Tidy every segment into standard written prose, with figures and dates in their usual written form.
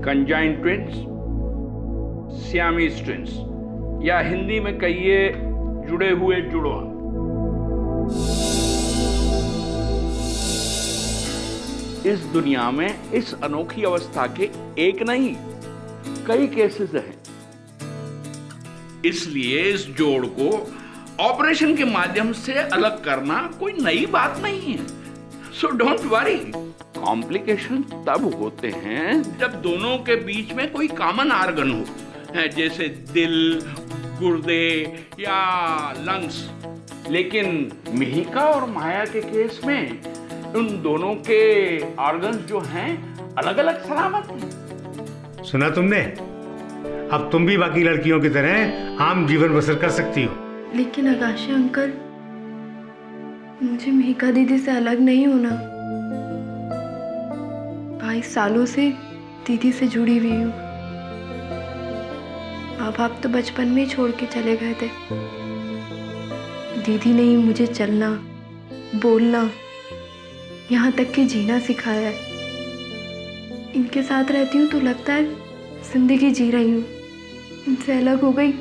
Conjoin twins, Siamese twins, या हिंदी में कहिए जुड़े हुए जुड़वा। इस दुनिया में इस अनोखी अवस्था के एक नहीं कई केसेस हैं। इसलिए इस जोड़ को ऑपरेशन के माध्यम से अलग करना कोई नई बात नहीं है। So don't worry. कॉम्प्लिकेशन तब होते हैं जब दोनों के बीच में कोई कॉमन आर्गन हो, जैसे दिल, गुर्दे या लंग्स। लेकिन मिहिका और माया के केस में उन दोनों के ऑर्गन्स जो हैं अलग अलग सलामत हैं। सुना तुमने? अब तुम भी बाकी लड़कियों की तरह आम जीवन बसर कर सकती हो। लेकिन आकाशी अंकल, मुझे मिहिका दीदी से अलग नहीं होना। 22 सालों से दीदी से जुड़ी हुई हूँ। माँ बाप तो बचपन में ही छोड़ के चले गए थे। दीदी ने ही मुझे चलना, बोलना, यहाँ तक कि जीना सिखाया है। इनके साथ रहती हूँ तो लगता है जिंदगी जी रही हूँ। इनसे अलग हो गई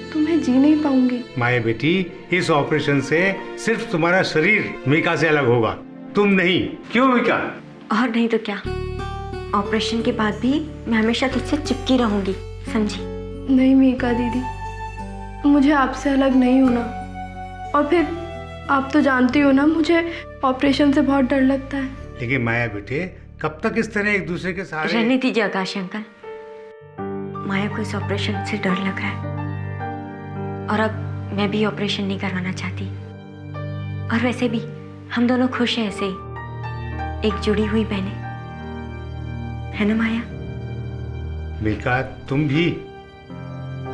तो मैं जी नहीं पाऊंगी। माया बेटी, इस ऑपरेशन से सिर्फ तुम्हारा शरीर मिहिका से अलग होगा, तुम नहीं। क्यों मिहिका? और नहीं तो क्या, ऑपरेशन के बाद भी मैं हमेशा तुझसे चिपकी रहूंगी, समझी? नहीं मिहिका दीदी, मुझे आपसे अलग नहीं होना। और फिर आप तो जानती हो ना, मुझे ऑपरेशन से बहुत डर लगता है। लेकिन माया बेटे, कब तक इस तरह एक दूसरे के सहारे? रहने दीजिए आकाश अंकल। माया को इस ऑपरेशन से डर लग रहा है और अब मैं भी ऑपरेशन नहीं करवाना चाहती। और वैसे भी हम दोनों खुश हैं ऐसे ही, एक जुड़ी हुई बहनें, है ना माया? मिहिका, तुम भी?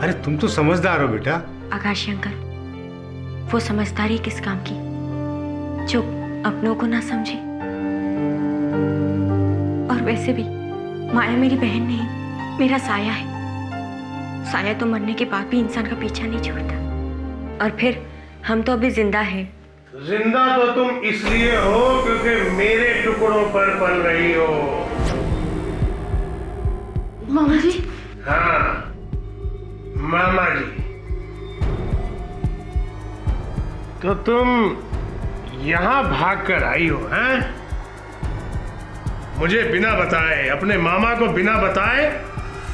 अरे तुम तो समझदार हो बेटा। आकाश अंकल, वो समझदारी किस काम की जो अपनों को ना समझे। और वैसे भी माया मेरी बहन नहीं, मेरा साया है। साया तो मरने के बाद भी इंसान का पीछा नहीं छोड़ता। और फिर हम तो अभी जिंदा हैं। जिंदा तो तुम इसलिए हो क्योंकि मेरे टुकड़ों पर पल रही हो। मामा जी। हाँ, मामा जी। तो तुम यहां भाग कर आई हो, हैं? मुझे बिना बताए, अपने मामा को बिना बताए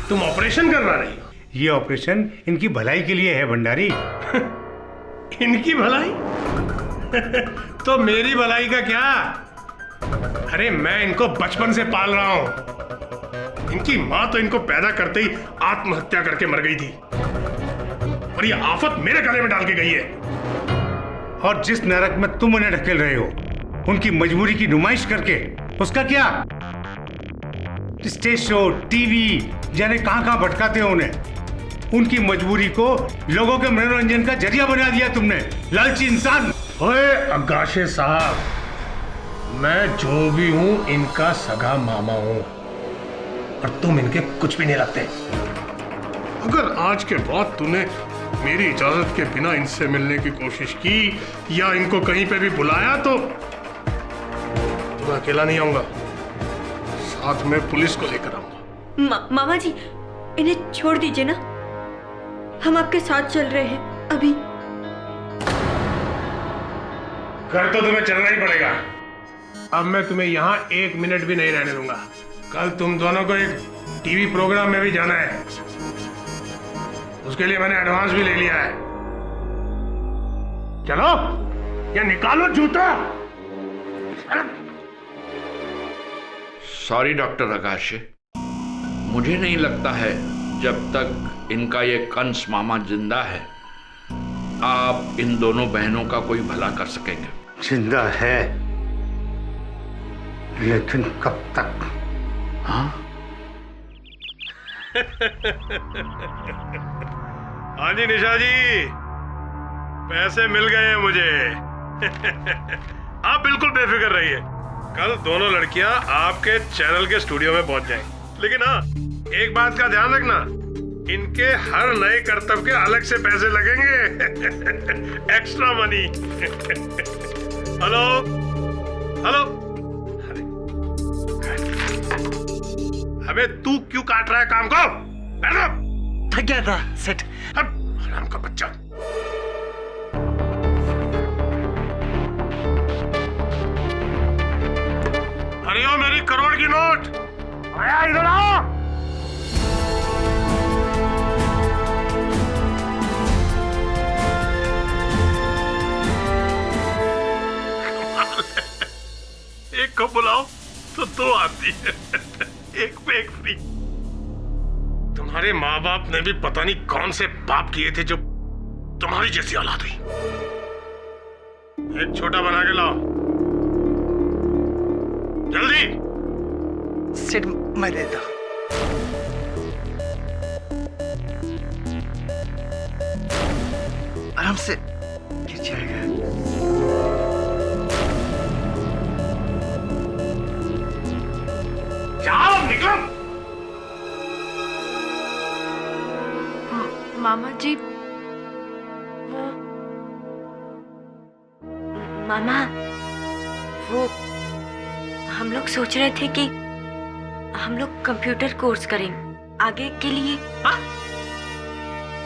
तुम ऑपरेशन करवा रही हो। ये ऑपरेशन इनकी भलाई के लिए है भंडारी। इनकी भलाई? तो मेरी भलाई का क्या? अरे मैं इनको बचपन से पाल रहा हूं। इनकी मां तो इनको पैदा करते ही आत्महत्या करके मर गई थी और ये आफत मेरे गले में डाल के गई है। और जिस नरक में तुम उन्हें ढकेल रहे हो, उनकी मजबूरी की नुमाइश करके, उसका क्या? स्टेज शो, टीवी, जाने कहां कहां भटकाते हो उन्हें। उनकी मजबूरी को लोगों के मनोरंजन का जरिया बना दिया तुमने, लालची इंसान। ओए अगाशे साहब, मैं जो भी हूं इनका सगा मामा हूं और तुम इनके कुछ भी नहीं लगते। अगर आज के बाद तूने मेरी इजाजत के बिना इनसे मिलने की कोशिश की या इनको कहीं पे भी बुलाया तो मैं अकेला नहीं आऊंगा, साथ में पुलिस को लेकर आऊंगा। मामा जी, इन्हें छोड़ दीजिए ना, हम आपके साथ चल रहे हैं अभी। घर तो तुम्हें चलना ही पड़ेगा। अब मैं तुम्हें यहाँ 1 मिनट भी नहीं रहने दूंगा। कल तुम दोनों को एक टीवी प्रोग्राम में भी जाना है, उसके लिए मैंने एडवांस भी ले लिया है। चलो या निकालो जूता। सॉरी डॉक्टर आकाश, मुझे नहीं लगता है जब तक इनका ये कंस मामा जिंदा है आप इन दोनों बहनों का कोई भला कर सकेंगे। जिंदा है, लेकिन कब तक? हाँ? हाँ जी निशा जी, पैसे मिल गए हैं मुझे। आप बिल्कुल बेफिक्र रहिए, कल दोनों लड़कियां आपके चैनल के स्टूडियो में पहुंच जाएंगी। लेकिन हाँ, एक बात का ध्यान रखना, इनके हर नए कर्तव्य के अलग से पैसे लगेंगे। Extra money. हेलो हेलो, अबे तू क्यों काट रहा है काम को? बैठ जा। थक गया था सेठ। अब हराम का बच्चा। अरे ओ मेरी करोड़ की नोट आया, इधर आओ। एक को बुलाओ तो दो आती है, एक पे एक फ्री। तुम्हारे माँ बाप ने भी पता नहीं कौन से पाप किए थे जो तुम्हारी जैसी औलाद हुई। एक छोटा बना के लाओ जल्दी। सेठ मैं देता। आराम से गिर जाएगा। जाओ निकलो। मामा जी मामा, वो हम लोग सोच रहे थे कि हम लोग कंप्यूटर कोर्स करें आगे के लिए। हाँ?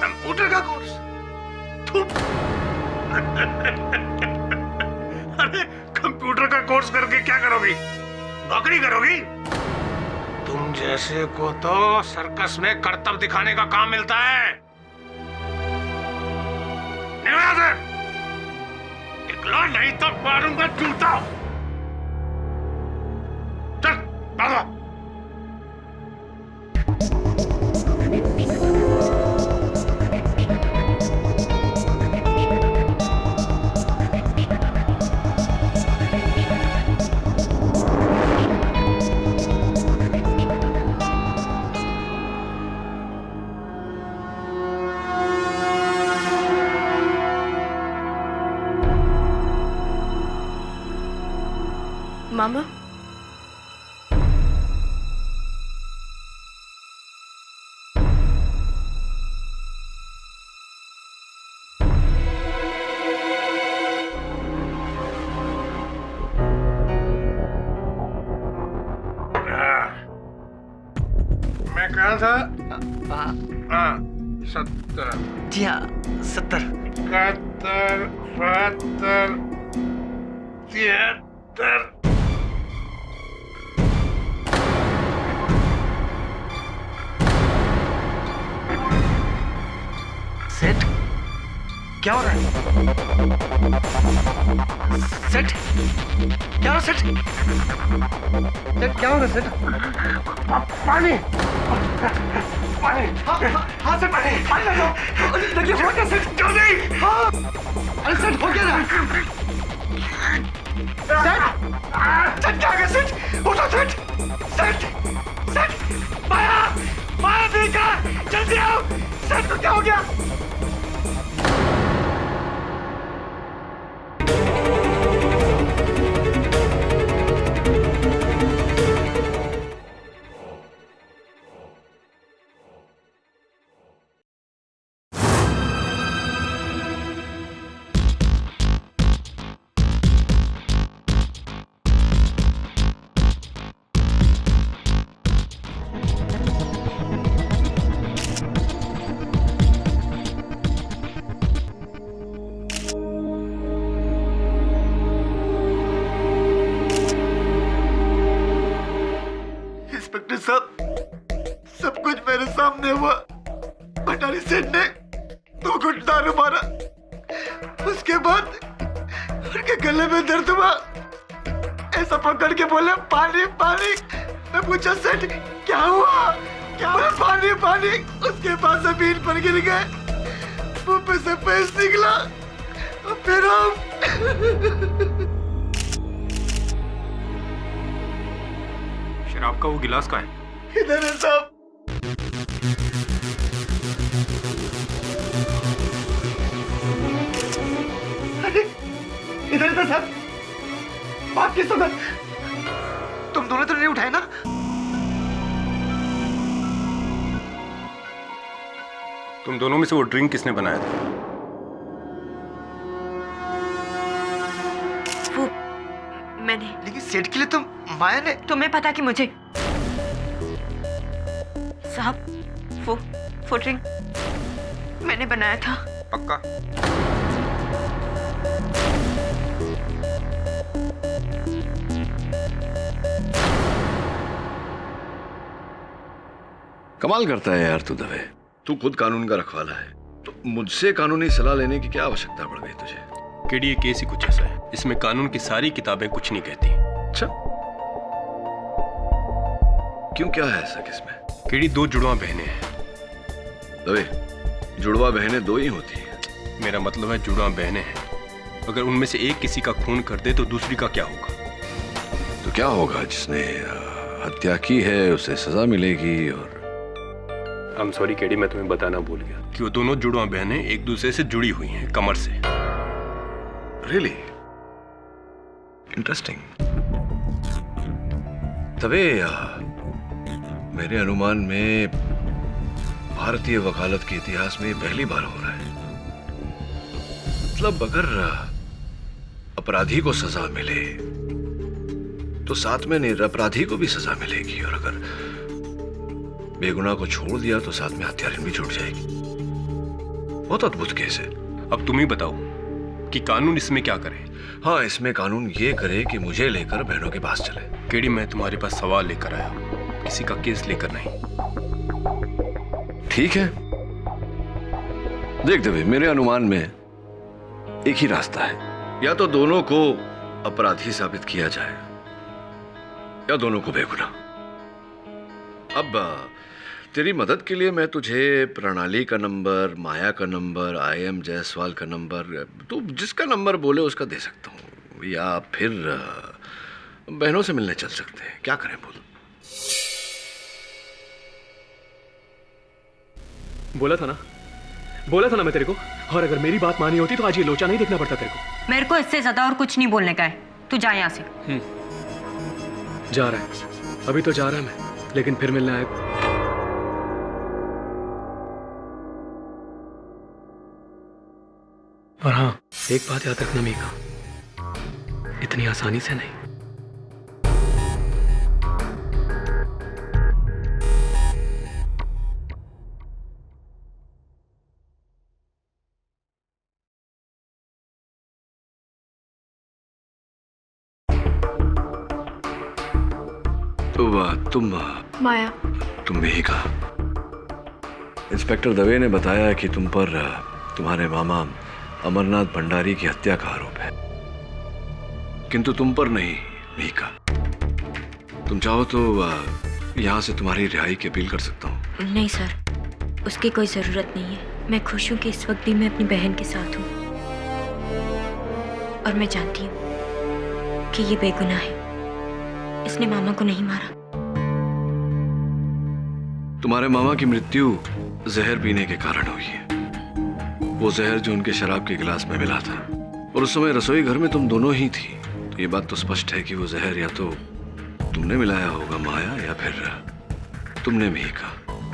कंप्यूटर का कोर्स? अरे कंप्यूटर का कोर्स करके क्या करोगी? नौकरी करोगी? तुम जैसे को तो सर्कस में करतब दिखाने का काम मिलता है। निकलो नहीं तो मारूंगा जूता। चल भागो। मामा मैं कहा था? हाँ 70। जी हाँ 70। 71, 72, 73। सेठ क्या हो रहा है? सेठ क्या हो रहा है? सेठ सेठ क्या हो रहा है? सेठ पानी पानी। हाँ सेठ पानी ला दो। देखिए हो गया सेठ। जल्दी। हाँ अरे सेठ हो गया ना। सेठ सेठ क्या हो गया? सेठ उठो सेठ। सेठ सेठ माया माया देखा जल्दी आओ। सेठ को क्या हो गया? इंस्पेक्टर साहब सब कुछ मेरे सामने हुआ। भंडारी सेठ ने 2 घुट दारू मारा, उसके बाद उनके गले में दर्द हुआ, ऐसा पकड़ के बोले पानी पानी। मैं पूछा सेठ क्या हुआ? क्या बोले पानी पानी। उसके बाद जमीन पर गिर गए, मुंह पे से पैस निकला और फिर शराब का वो गिलास का है? इधर है साहब। इधर इधर साहब। बात किस वक्त? तुम दोनों तो नहीं उठाए ना? तुम दोनों में से वो ड्रिंक किसने बनाया था? वो मैंने। लेकिन सेठ के लिए तुम माया ने। तुम्हें पता कि मुझे साहब वो ड्रिंक मैंने बनाया था। पक्का? कमाल करता है यार तू दवे। तू खुद कानून का रखवाला है, तो मुझसे कानूनी सलाह लेने की क्या आवश्यकता पड़ गई तुझे? केडी, ये केस ही कुछ ऐसा है, इसमें कानून की सारी किताबें कुछ नहीं कहती। अच्छा, क्यों, क्या है ऐसा किसमें? केडी, 2 जुड़वा बहनें हैं। दवे, जुड़वा बहनें 2 ही होती हैं। मेरा मतलब है जुड़वा बहनें हैं, अगर उनमें से एक किसी का खून कर दे तो दूसरी का क्या होगा? तो क्या होगा, जिसने हत्या की है उसे सजा मिलेगी। और आई एम सॉरी केडी, मैं तुम्हें बताना भूल गया कि वो दोनों जुड़वा बहनें एक दूसरे से जुड़ी हुई हैं कमर से। Really interesting. तबे मेरे अनुमान में भारतीय वकालत के इतिहास में पहली बार हो रहा है। मतलब अगर अपराधी को सजा मिले तो साथ में निरपराधी को भी सजा मिलेगी, और अगर बेगुनाह को छोड़ दिया तो साथ में हत्यारिन भी छूट जाएगी। बहुत अद्भुत केस है। अब तुम ही बताओ कि कानून इसमें क्या करे? हाँ, इसमें कानून ये करे कि मुझे लेकर बहनों के पास चले। केडी, मैं तुम्हारे पास सवाल लेकर आया हूं, किसी का केस लेकर नहीं। ठीक है, देख दवे, मेरे अनुमान में एक ही रास्ता है। या तो दोनों को अपराधी साबित किया जाए या दोनों को बेगुनाह। अब तेरी मदद के लिए मैं तुझे प्रणाली का नंबर, माया का नंबर, IM जायसवाल का नंबर, तो जिसका नंबर बोले उसका दे सकता हूँ, या फिर बहनों से मिलने चल सकते हैं। क्या करें बोल? बोला था ना मैं तेरे को। और अगर मेरी बात मानी होती तो आज ये लोचा नहीं देखना पड़ता तेरे को। मेरे को इससे ज्यादा और कुछ नहीं बोलने का है, तू जा यहाँ से। जा रहा है, अभी तो जा रहा है मैं, लेकिन फिर मिलने आएगा। और हाँ, एक बात याद रखना मीका, इतनी आसानी से नहीं। तो माया, तुम भी कहा। इंस्पेक्टर दवे ने बताया कि तुम पर तुम्हारे मामा अमरनाथ भंडारी की हत्या का आरोप है, किंतु तुम पर नहीं मीका। तुम चाहो तो यहाँ से तुम्हारी रिहाई की अपील कर सकता हूँ। नहीं सर, उसकी कोई जरूरत नहीं है। मैं खुश हूँ कि इस वक्त भी मैं अपनी बहन के साथ हूँ, और मैं जानती हूँ कि ये बेगुनाह है, इसने मामा को नहीं मारा। तुम्हारे मामा की मृत्यु जहर पीने के कारण हुई है। वो जहर जो उनके शराब के गिलास में मिला था, और उस समय रसोई घर में तुम दोनों ही थी, तो ये बात तो स्पष्ट है कि वो जहर या तो तुमने मिलाया होगा माया, या फिर तुमने मीका।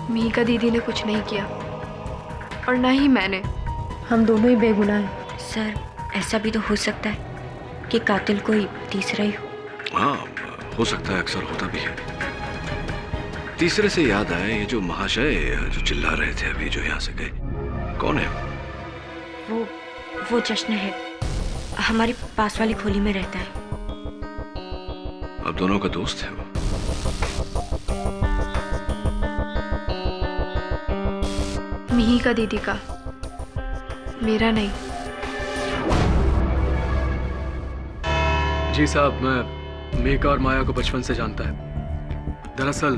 मीका दीदी ने कुछ नहीं किया, और ना ही मैंने। हम दोनों ही बेगुनाह हैं। सर, ऐसा भी तो हो सकता है कि कातिल कोई तीसरा ही हो। हाँ, हो सकता है, अक्सर होता भी है। तीसरे से याद आया, ये जो महाशय जो चिल्ला रहे थे अभी, जो यहाँ से गए, कौन है वो जश्न है, हमारी पास वाली खोली में रहता है। अब दोनों का दोस्त है वो। मीका दीदी का, मेरा नहीं। जी साहब, मैं मीका और माया को बचपन से जानता है। दरअसल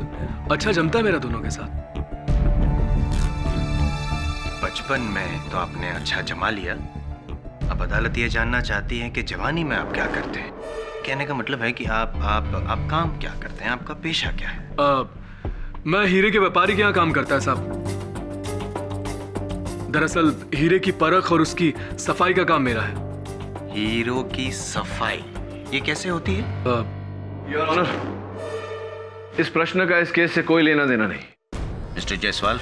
अच्छा जमता है मेरा दोनों के साथ। बचपन में तो आपने अच्छा जमा लिया, अब अदालत ये जानना चाहती है कि जवानी में आप क्या करते हैं। कहने का मतलब है कि आप काम क्या करते हैं, आपका पेशा क्या है? मैं हीरे के व्यापारी के यहाँ काम करता है साहब। दरअसल हीरे की परख और उसकी सफाई का काम मेरा है। हीरो की सफाई, ये कैसे होती है? योर ऑनर, इस प्रश्न का इस केस से कोई लेना देना नहीं। मिस्टर जायसवाल,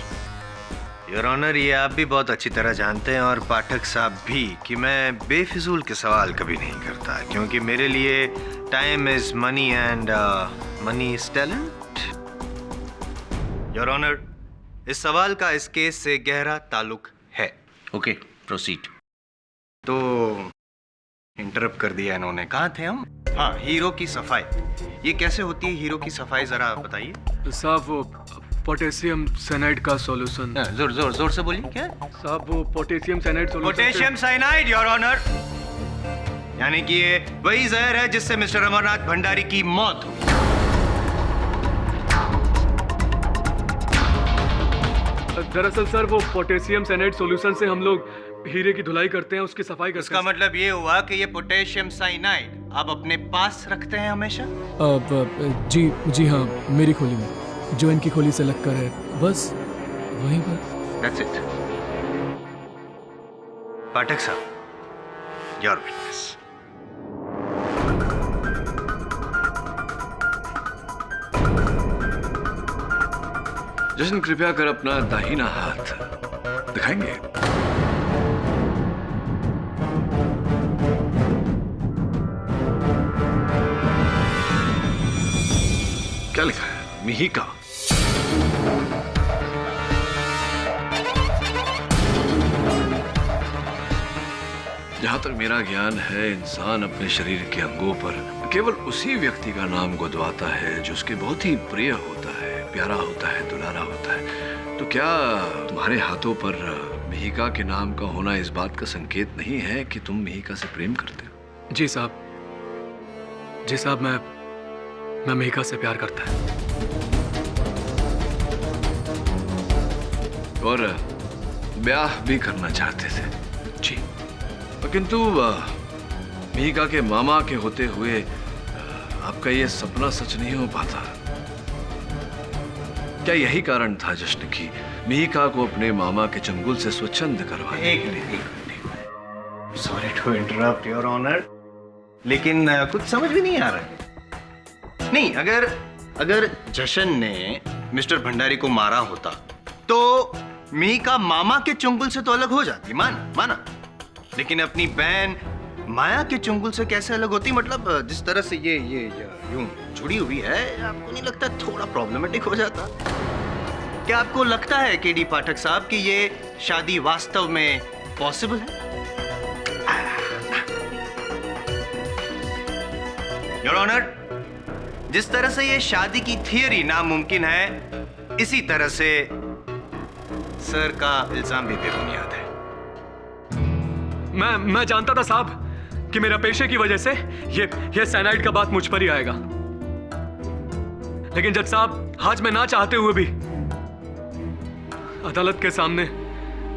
योर ऑनर, ये आप भी बहुत अच्छी तरह जानते हैं, और पाठक साहब भी, कि मैं बेफिजूल के सवाल कभी नहीं करता, क्योंकि मेरे लिए time is money and money is talent. Your honour, इस सवाल का इस केस से गहरा ताल्लुक है। Okay proceed. तो इंटरप्ट कर दिया इन्होंने, कहाँ थे हम? हाँ, हीरो की सफाई। ये कैसे होती है हीरो की सफाई, जरा बताइए। साहब वो पोटेशियम साइनाइड का सॉल्यूशन। जोर जोर जोर से बोलिए। क्या साहब वो potassium cyanide solution. Potassium cyanide, your honour. यानी कि ये वही जहर है जिससे मिस्टर अमरनाथ भंडारी की मौत हुई। दरअसल सर वो पोटेशियम साइनाइड सॉल्यूशन से हम लोग हीरे की धुलाई करते हैं, उसकी सफाई करते हैं। इसका मतलब ये हुआ कि ये पोटेशियम साइनाइड आप अपने पास रखते हैं हमेशा? जी हाँ, मेरी खोली में, जो इनकी खोली से लग कर है, बस वहीं पर। That's it. पाठक साहब, योर विटनेस। जशन कृपया कर अपना दाहिना हाथ दिखाएंगे। क्या लिखा है? मिहिका। जहां तक मेरा ज्ञान है, इंसान अपने शरीर के अंगों पर केवल उसी व्यक्ति का नाम गुदवाता है जो उसके बहुत ही प्रिय होता है, प्यारा होता है, दुलारा होता है। तो क्या तुम्हारे हाथों पर मिहिका के नाम का होना इस बात का संकेत नहीं है कि तुम मिहिका से प्रेम करते हो? जी साहब, मैं मिहिका से प्यार करता है। और ब्याह भी करना चाहते थे? जी। किंतु मिहिका के मामा के होते हुए आपका ये सपना सच नहीं हो पाता। क्या यही कारण था जश्न की मिहिका को अपने मामा के चंगुल से स्वच्छंद करवाने के लिए? Sorry to interrupt your honour, लेकिन कुछ समझ भी नहीं आ रहा है। नहीं, अगर जशन ने मिस्टर भंडारी को मारा होता तो मिहिका मामा के चंगुल से तो अलग हो जाती, माना। लेकिन अपनी बहन माया के चंगुल से कैसे अलग होती? मतलब जिस तरह से ये यूं जुड़ी हुई है, आपको नहीं लगता थोड़ा प्रॉब्लमेटिक हो जाता? क्या आपको लगता है केडी पाठक साहब कि ये शादी वास्तव में पॉसिबल है? योर ऑनर, जिस तरह से ये शादी की थियरी नामुमकिन है, इसी तरह से सर का इल्जाम भी बेबुनियाद है। मैं जानता था साहब कि मेरा पेशे की वजह से ये साइनाइड का बात मुझ पर ही आएगा, लेकिन जज साहब आज मैं ना चाहते हुए भी अदालत के सामने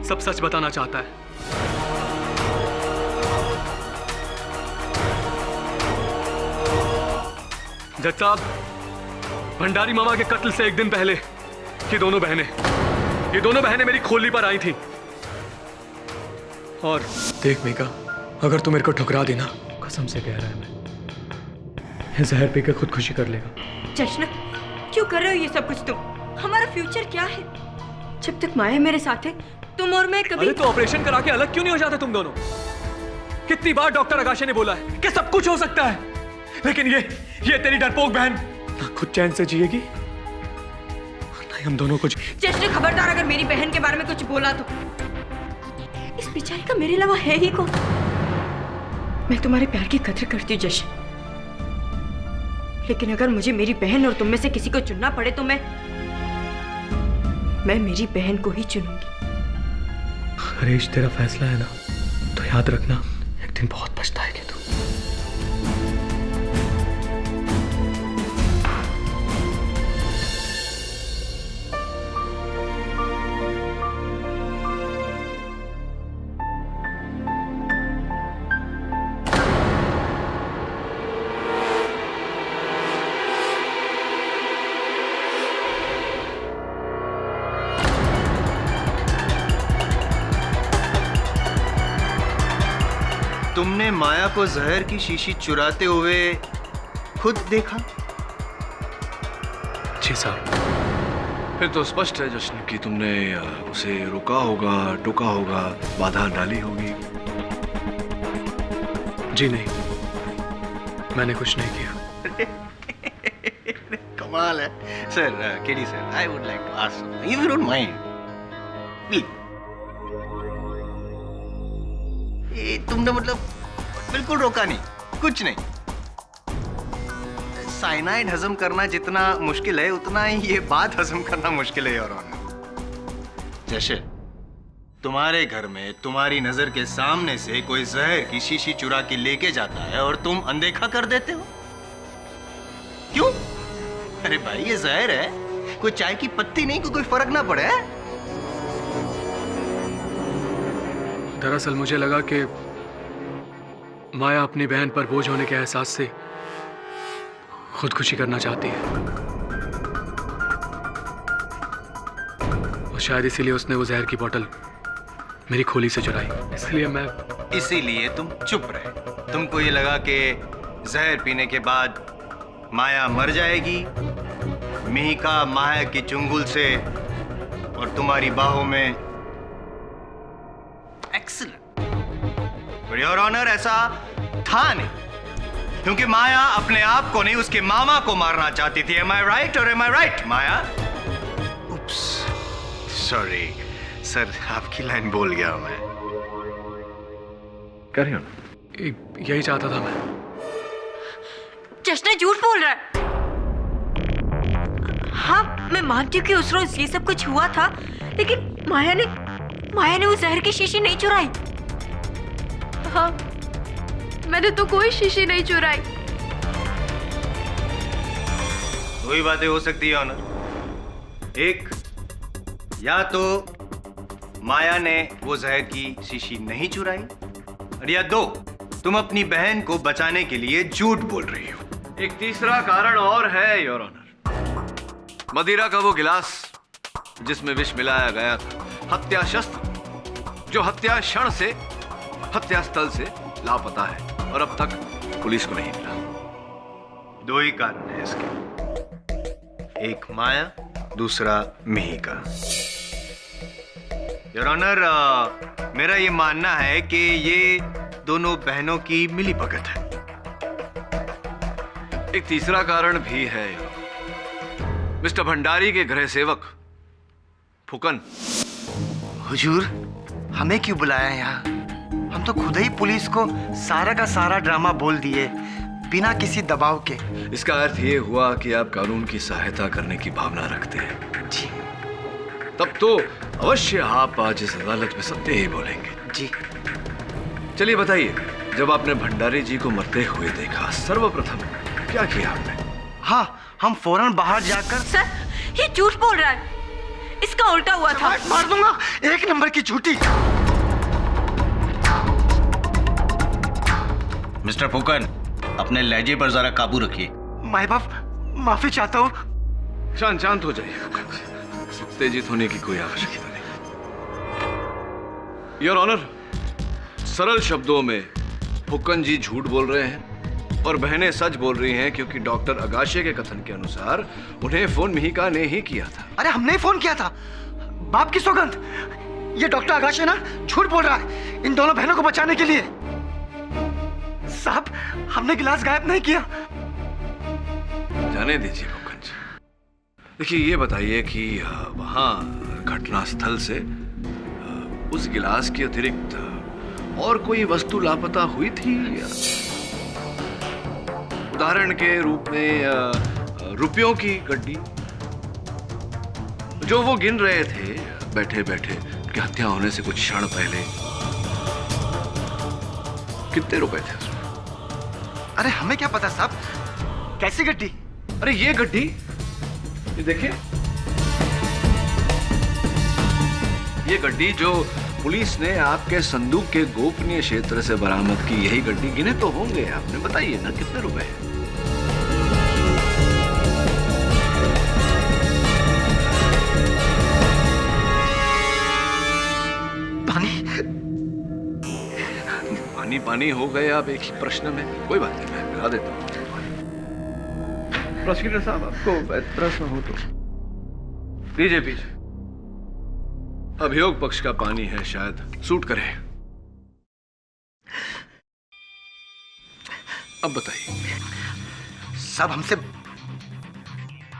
सब सच बताना चाहता है। जज साहब, भंडारी मामा के कत्ल से एक दिन पहले ये दोनों बहनें मेरी खोली पर आई थी। और देख मिहिका, अगर तू मेरे को ठुकरा देना, कसम से कह रहा है मैं जहर पीकर खुदकुशी कर लेगा। जश्न, क्यों कर रहे हो ये सब कुछ तुम? हमारा फ्यूचर क्या है? जब तक माया मेरे साथ है, तुम और मैं कभी... अरे तो ऑपरेशन करा के अलग क्यों नहीं हो जाते तुम दोनों? कितनी बार डॉक्टर आकाशे ने बोला है कि सब कुछ हो सकता है, लेकिन ये तेरी डरपोक बहन ना खुद चैन से जिएगी ना हम दोनों कुछ। जश्न, खबरदार, अगर मेरी बहन के बारे में कुछ बोला तो इस बेचारी का मेरे अलावा है ही कौन? मैं तुम्हारे प्यार की कदर करती हूँ जश्न, लेकिन अगर मुझे मेरी बहन और तुम में से किसी को चुनना पड़े तो मैं मेरी बहन को ही चुनूंगी। हरीश, तेरा फैसला है ना, तो याद रखना एक दिन बहुत पछताएगी तू। तुमने माया को जहर की शीशी चुराते हुए खुद देखा? जी साहब। फिर तो स्पष्ट है जश्न कि तुमने उसे रोका होगा, टोका होगा, बाधा डाली होगी। जी नहीं, मैंने कुछ नहीं किया। कम कमाल है sir. KD sir, I would like to ask something if you don't mind. ये तुमने मतलब बिल्कुल रोका नहीं, कुछ नहीं। साइनाइड हजम करना जितना मुश्किल है उतना ही ये बात हजम करना मुश्किल है योर ऑनर। जैसे तुम्हारे घर में तुम्हारी नजर के सामने से कोई जहर की शीशी चुरा के लेके जाता है और तुम अनदेखा कर देते हो, क्यों? अरे भाई ये जहर है, कोई चाय की पत्ती नहीं, कोई फर्क ना पड़े। दरअसल मुझे लगा कि माया अपनी बहन पर बोझ होने के एहसास से खुदकुशी करना चाहती है और शायद इसीलिए उसने वो जहर की बोतल मेरी खोली से चुराई। इसीलिए तुम चुप रहे। तुमको ये लगा कि जहर पीने के बाद माया मर जाएगी, मिहिका माया की चुंगल से और तुम्हारी बाहों में। एक्सीलेंट। बट योर ऑनर ऐसा था नहीं, क्योंकि माया अपने आप को नहीं उसके मामा को मारना चाहती थी। एम आई राइट और एम आई राइट माया? उप्स, सॉरी सर, आपकी लाइन बोल गया मैं। करिए यही चाहता था मैं। जश्न झूठ बोल रहा है। हाँ मैं मानती हूँ कि उस रोज ये सब कुछ हुआ था, लेकिन माया ने वो जहर की शीशी नहीं चुराई। हाँ मैंने तो कोई शीशी नहीं चुराई। दो ही बातें हो सकती है ऑनर। एक, या तो माया ने वो जहर की शीशी नहीं चुराई, और या दो, तुम अपनी बहन को बचाने के लिए झूठ बोल रही हो। एक तीसरा कारण और है योर ऑनर। मदिरा का वो गिलास जिसमें विष मिलाया गया था, हत्या शस्त्र जो हत्या क्षण से हत्या स्थल से लापता है और अब तक पुलिस को नहीं मिला। दो ही कारण है इसके, एक माया, दूसरा मिहिका। योर ऑनर, मेरा ये मानना है कि ये दोनों बहनों की मिली भगत है। एक तीसरा कारण भी है, मिस्टर भंडारी के गृह सेवक फुकन। हुजूर, हमें क्यों बुलाया यहाँ? हम तो खुद ही पुलिस को सारा का सारा ड्रामा बोल दिए बिना किसी दबाव के। इसका अर्थ ये हुआ कि आप कानून की सहायता करने की भावना रखते हैं। जी। तब तो अवश्य आप आज इस अदालत में सत्य ही बोलेंगे। जी। चलिए बताइए, जब आपने भंडारी जी को मरते हुए देखा, सर्वप्रथम क्या किया आपने? हाँ, हम फौरन बाहर जाकर। सर ये झूठ बोल रहा है, इसका उल्टा हुआ था। मार दूंगा, एक नंबर की झूठी। मिस्टर फुकन, अपने लहजे पर जरा काबू रखिए। माई बाप, माफी चाहता हूँ। शांत हो जाइए फुकन जी, उत्तेजित होने की कोई आवश्यकता नहीं। योर ऑनर, सरल शब्दों में फुकन जी झूठ बोल रहे हैं और बहनें सच बोल रही हैं, क्योंकि डॉक्टर अगाशे के कथन के अनुसार उन्हें फोन मिहिका ने ही किया था। अरे हमने ही फोन किया था, बाप की सौगंध। ये डॉक्टर अगाशे ना झूठ बोल रहा है इन दोनों बहनों को बचाने के लिए। साहब, हमने गिलास गायब नहीं किया। जाने दीजिए फुकन जी। देखिए ये बताइए कि वहां घटना स्थल से उस गिलास के अतिरिक्त और कोई वस्तु लापता हुई थी? उदाहरण के रूप में रुपयों की गड्डी जो वो गिन रहे थे बैठे बैठे उनकी हत्या होने से कुछ क्षण पहले। कितने रुपए थे उसमें? अरे हमें क्या पता साहब, कैसी गड्डी? अरे ये गड्डी, ये देखिए, ये गड्डी जो पुलिस ने आपके संदूक के गोपनीय क्षेत्र से बरामद की, यही गड्डी। गिने तो होंगे आपने, बताइए ना कितने रुपए हैं? पानी पानी हो गए आप एक ही प्रश्न में। कोई बात नहीं, मैं मिला देता हूँ। प्रोसिक्यूटर साहब, आपको प्रश्न हो तो लीजिए पीछे। अभियोग पक्ष का पानी है, शायद सूट करे। अब बताइए। सब हमसे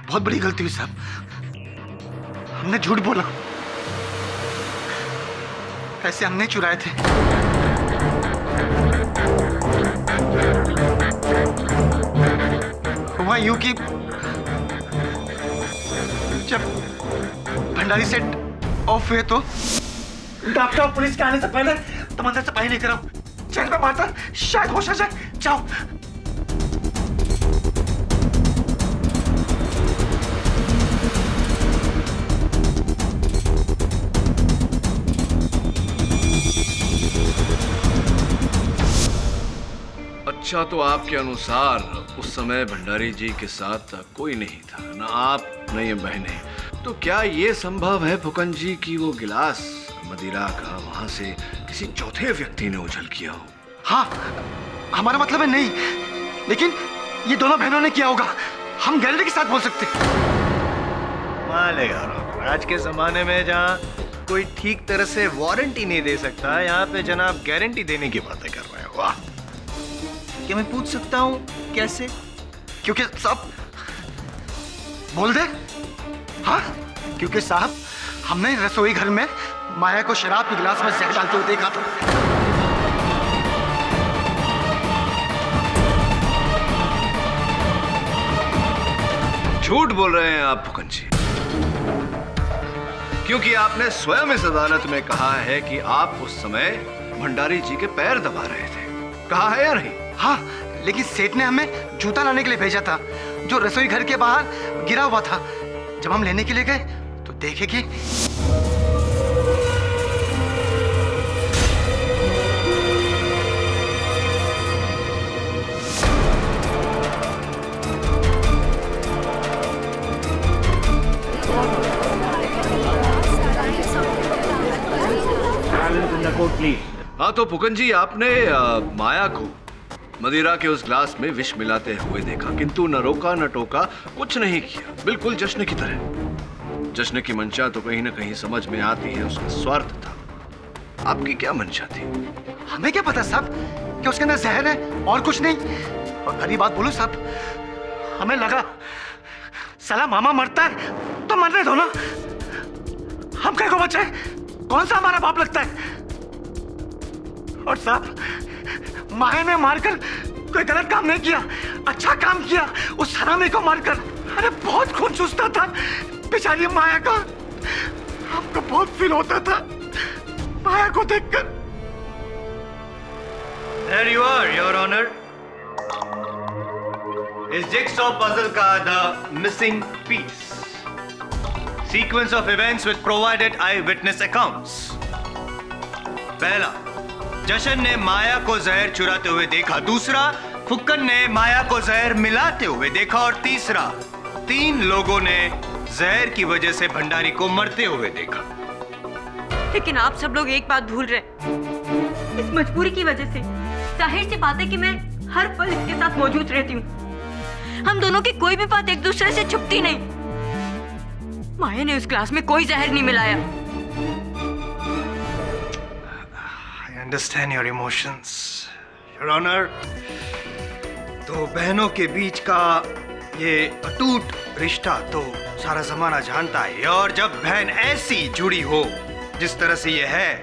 बहुत बड़ी गलती हुई साहब, हमने झूठ बोला, पैसे हमने चुराए थे। हुआ यूं कि जब भंडारी सेट ऑफ हुए तो डॉक्टर पुलिस के आने से पहले तुम अंदर से बाहर लेकर आओ, चैन पे मारता शायद होश आ जाए। जाओ। अच्छा, तो आपके अनुसार उस समय भंडारी जी के साथ कोई नहीं था, ना आप न ये बहनें, तो क्या ये संभव है फुकन जी कि वो गिलास मदिरा का वहां से किसी चौथे व्यक्ति ने उछल किया हो? हाँ, हमारा मतलब है नहीं, लेकिन ये दोनों बहनों ने किया होगा, हम गारंटी के साथ बोल सकते। माले यार, आज के जमाने में जहाँ कोई ठीक तरह से वारंटी नहीं दे सकता, यहाँ पे जनाब गारंटी देने की बातें कर रहे हो। वाह, क्या मैं पूछ सकता हूँ कैसे? क्योंकि साहब बोल दे। हाँ, क्योंकि साहब हमने रसोई घर में माया को शराब के गिलास में जहर डालते हुए देखा था। झूठ बोल रहे हैं आप फुकन जी, क्योंकि आपने स्वयं इस अदालत में कहा है कि आप उस समय भंडारी जी के पैर दबा रहे थे। कहा है या नहीं? हाँ, लेकिन सेठ ने हमें जूता लाने के लिए भेजा था, जो रसोई घर के बाहर गिरा हुआ था। जब हम लेने के लिए गए तो देखे कि हाँ, तो फुकन जी, आपने माया को मदिरा के उस ग्लास में विष मिलाते हुए देखा, किंतु न रोका न टोका, कुछ नहीं किया, बिल्कुल जश्न की तरह। जश्न की मंशा तो कहीं न कहीं समझ में आती है, उसका स्वार्थ था। आपकी क्या मंशा थी? हमें क्या पता साहब कि उसके अंदर जहर है और कुछ नहीं। और खरी बात बोलूं साहब, हमें लगा साला मामा मरता है तो मरने दो ना, हम क्या को बचाए, कौन सा हमारा बाप लगता है। और साहब माया ने मारकर कोई गलत काम नहीं किया, अच्छा काम किया उस हरामी को मारकर। अरे बहुत खून चूसता था बेचारी माया का, हमको बहुत फील होता था माया को देखकर। There you are, Your Honor. इस जिगसॉ पजल का the missing piece. Sequence of events with provided eyewitness accounts. पहला, जशन ने माया को जहर चुराते हुए देखा। दूसरा, फुक्कन ने माया को जहर मिलाते हुए देखा। और तीसरा, 3 लोगों ने जहर की वजह से भंडारी को मरते हुए देखा। लेकिन आप सब लोग एक बात भूल रहे, इस मजबूरी की वजह से जाहिर सी बात है कि मैं हर पल इसके साथ मौजूद रहती हूँ। हम दोनों की कोई भी बात एक दूसरे से छुपती नहीं। माया ने उस क्लास में कोई जहर नहीं मिलाया। I understand your emotions, Your Honor. तो बहनों के बीच का ये अटूट रिश्ता तो सारा जमाना जानता है, और जब बहन ऐसी जुड़ी हो जिस तरह से ये है,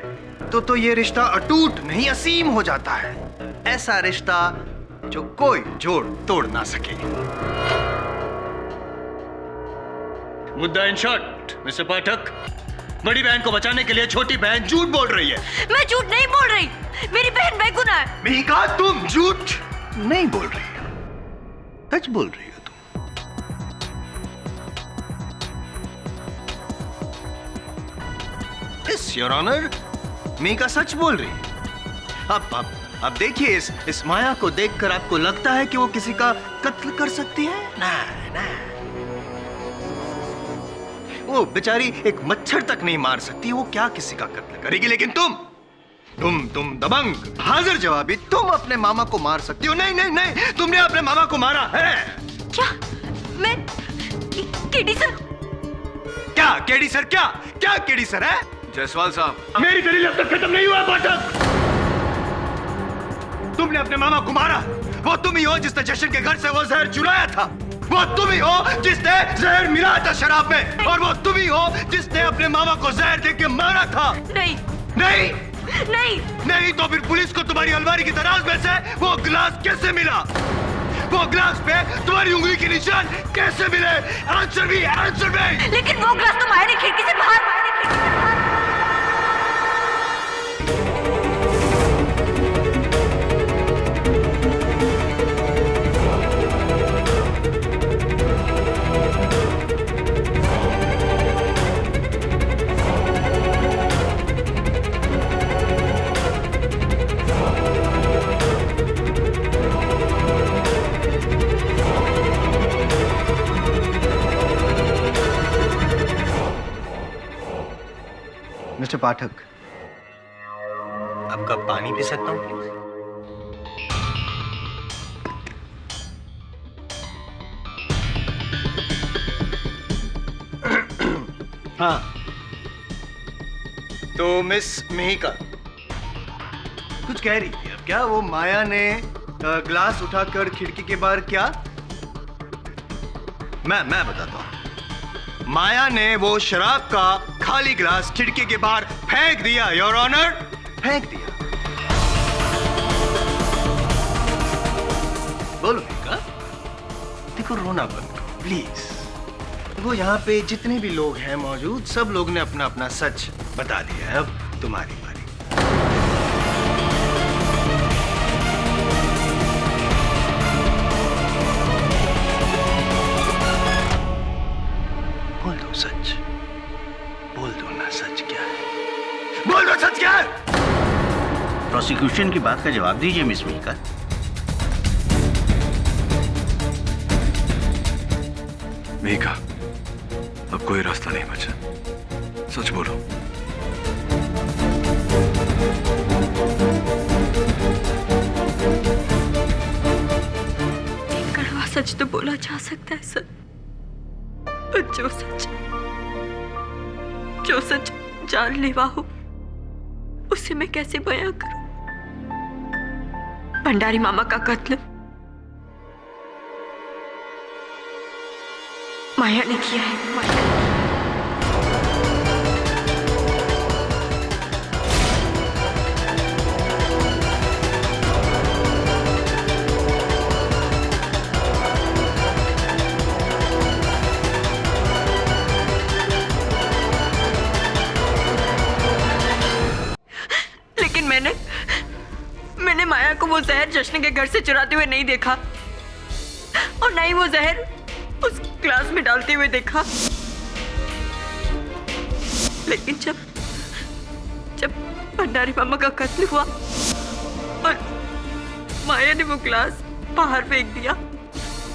तो ये रिश्ता अटूट नहीं असीम हो जाता है। ऐसा रिश्ता जो कोई जोड़ तोड़ ना सके। मुद्दा इन शॉर्ट, मिस्टर पाठक, बड़ी बहन को बचाने के लिए छोटी बहन झूठ बोल रही है। मैं झूठ नहीं बोल रही, मेरी बहन बेगुनाह है। मीका, तुम झूठ नहीं बोल रही हो, सच बोल रही हो तुम। यस योर ऑनर, मीका सच बोल रही है। अब देखिए, इस माया को देखकर आपको लगता है कि वो किसी का कत्ल कर सकती है? ना, वो बेचारी एक मच्छर तक नहीं मार सकती, वो क्या किसी का कत्ल करेगी। लेकिन तुम दबंग, हाजिर जवाबी, तुम अपने मामा को मार सकती हो। नहीं नहीं नहीं, तुमने अपने मामा को मारा है। क्या? मैं केडी सर? क्या केडी सर? क्या केडी सर है? जायसवाल साहब, मेरी दलील अब तक खत्म नहीं हुआ पाठक। तुमने अपने मामा को मारा, वो तुम ही हो जिसने जशन के घर से वो जहर चुराया था। वो तुम ही हो जिसने जहर मिलाया था शराब में, और वो तुम ही हो जिसने अपने मामा को जहर दे के मारा था। नहीं नहीं नहीं नहीं, तो फिर पुलिस को तुम्हारी अलमारी की दराज में से वो गिलास कैसे मिला? वो गिलास पे तुम्हारी उंगली के निशान कैसे मिले? आंसर भी, आंसर भी। लेकिन वो ग्लास तो माया ने खिड़की से बाहर मिस्टर पाठक, आपका पानी पी सकता हूँ प्लीज? हाँ, तो मिस मिहिका कुछ कह रही थी। अब क्या वो माया ने ग्लास उठाकर खिड़की के बाहर क्या? मैं बताता हूँ। माया ने वो शराब का खाली ग्लास खिड़की के बाहर फेंक दिया, योर ऑनर, फेंक दिया। बोलो मिहिका, देखो रोना बंद करो प्लीज। वो यहाँ पे जितने भी लोग हैं मौजूद, सब लोग ने अपना अपना सच बता दिया है। अब तुम्हारी बारी। बोल दो सच, बोल दो ना, सच क्या है? बोल दो सच क्या है? प्रोसिक्यूशन की बात का जवाब दीजिए मिस मिहिका। मिहिका, अब कोई रास्ता नहीं बचा, सच बोलो। एक कड़वा सच तो बोला जा सकता है सर, जो सच जानलेवा हो उसे मैं कैसे बयां करूं? भंडारी मामा का कत्ल माया ने किया है। लेकिन मैंने माया को वो जहर जश्न के घर से चुराते हुए नहीं देखा, और ना ही वो जहर उस ग्लास में डालते हुए देखा। लेकिन जब भंडारी मामा का कत्ल हुआ और माया ने वो ग्लास बाहर फेंक दिया,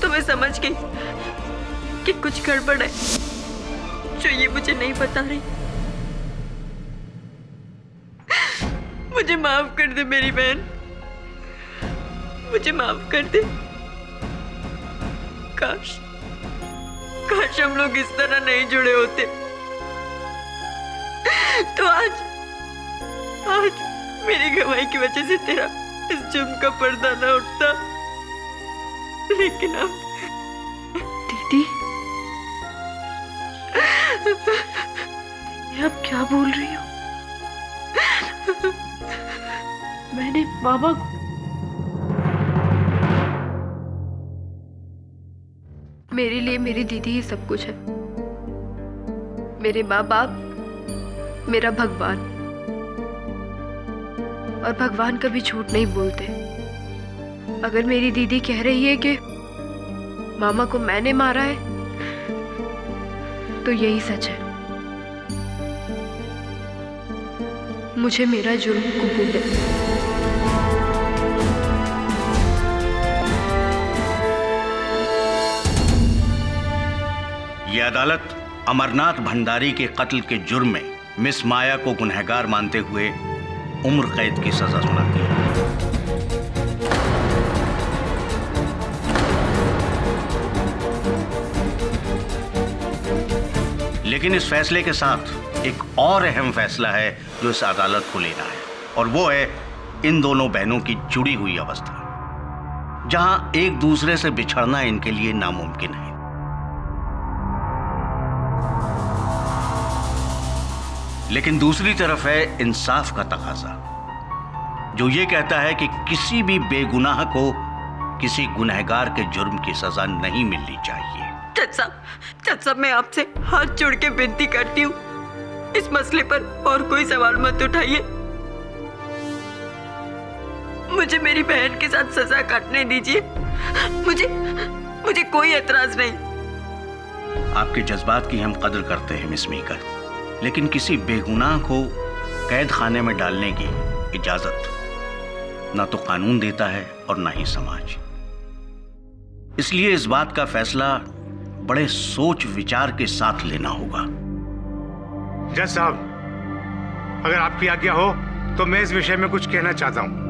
तो मैं समझ गई कि कुछ गड़बड़ है, जो ये मुझे नहीं बता रही। मुझे माफ कर दे मेरी बहन, मुझे माफ कर दे। काश हम लोग इस तरह नहीं जुड़े होते, तो आज मेरी गवाही की वजह से तेरा इस जुर्म का पर्दा न उठता। लेकिन अब दीदी, ये आप क्या बोल रही हो? मैंने मामा को मेरे लिए मेरी दीदी ही सब कुछ है, मेरे माँ बाप, मेरा भगवान। और भगवान कभी झूठ नहीं बोलते। अगर मेरी दीदी कह रही है कि मामा को मैंने मारा है, तो यही सच है। मुझे मेरा जुर्म कबूल है। यह अदालत अमरनाथ भंडारी के कत्ल के जुर्म में मिस माया को गुनहगार मानते हुए उम्र कैद की सजा सुनाती है। लेकिन इस फैसले के साथ एक और अहम फैसला है जो इस अदालत को लेना है, और वो है इन दोनों बहनों की जुड़ी हुई अवस्था। जहां एक दूसरे से बिछड़ना इनके लिए नामुमकिन है। लेकिन दूसरी तरफ है इंसाफ का तकाजा, जो ये कहता है कि किसी भी बेगुनाह को किसी गुनहगार के जुर्म की सजा नहीं मिलनी चाहिए। जज साहब, मैं आपसे हाथ जोड़ के विनती करती हूँ, इस मसले पर और कोई सवाल मत उठाइए। मुझे मेरी बहन के साथ सजा काटने दीजिए। मुझे कोई एतराज नहीं। आपके जज्बात की हम कदर करते हैं मिस मीकर, लेकिन किसी बेगुनाह को कैद खाने में डालने की इजाजत ना तो कानून देता है और ना ही समाज। इसलिए इस बात का फैसला बड़े सोच विचार के साथ लेना होगा। जज साहब, अगर आपकी आज्ञा हो तो मैं इस विषय में कुछ कहना चाहता हूं।